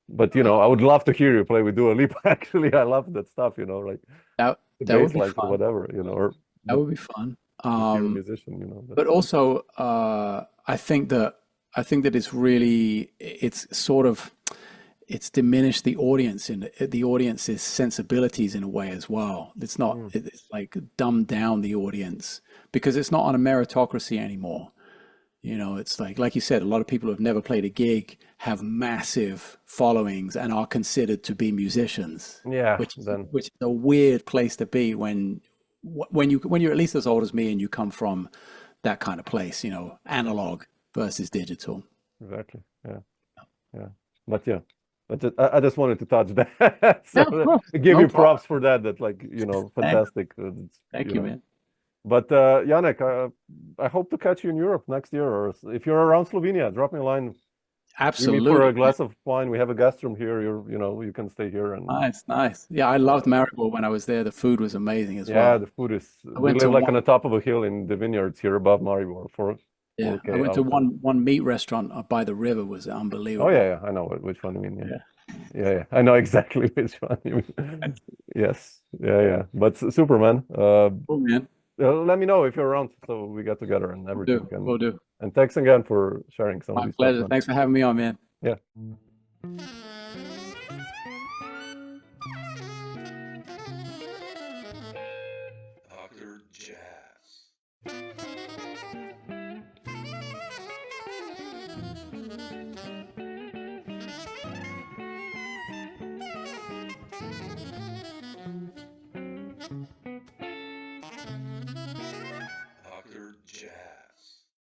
But, you know, I would love to hear you play with Dua Lipa. Actually, I love that stuff, you know, like that would be fun. Whatever, you know. Or that would be fun. If you're a musician, you know. But also, I think that it's really, it's diminished the audience in the audience's sensibilities in a way as well. It's not, it's like dumbed down the audience, because it's not on a meritocracy anymore. You know, it's like you said, a lot of people who have never played a gig have massive followings and are considered to be musicians. Yeah, which is a weird place to be when you're at least as old as me and you come from that kind of place. You know, analog versus digital. Exactly. Yeah. But yeah. I just wanted to touch that. So give you props for that. That, like, you know, fantastic. Thank you, man. But Janek, I hope to catch you in Europe next year, or if you're around Slovenia, drop me a line. We meet Absolutely. for a glass of wine. We have a guest room here. You can stay here. And Nice. Yeah, I loved Maribor when I was there. The food was amazing as yeah, well. the food is. I We went live to like on one, the top of a hill in the vineyards here above Maribor for yeah, 4K I went to out. one meat restaurant by the river. Was Oh unbelievable. yeah, I know which one you mean. Yeah. Yeah, I know exactly which one you mean. Yes, yeah. But super, man. Cool, man. Let me know if you're around so we get together and everything. Will do. And thanks again for sharing some of My these stuff, pleasure. man. Thanks for having me on, man. Yeah. Dr. Jazz.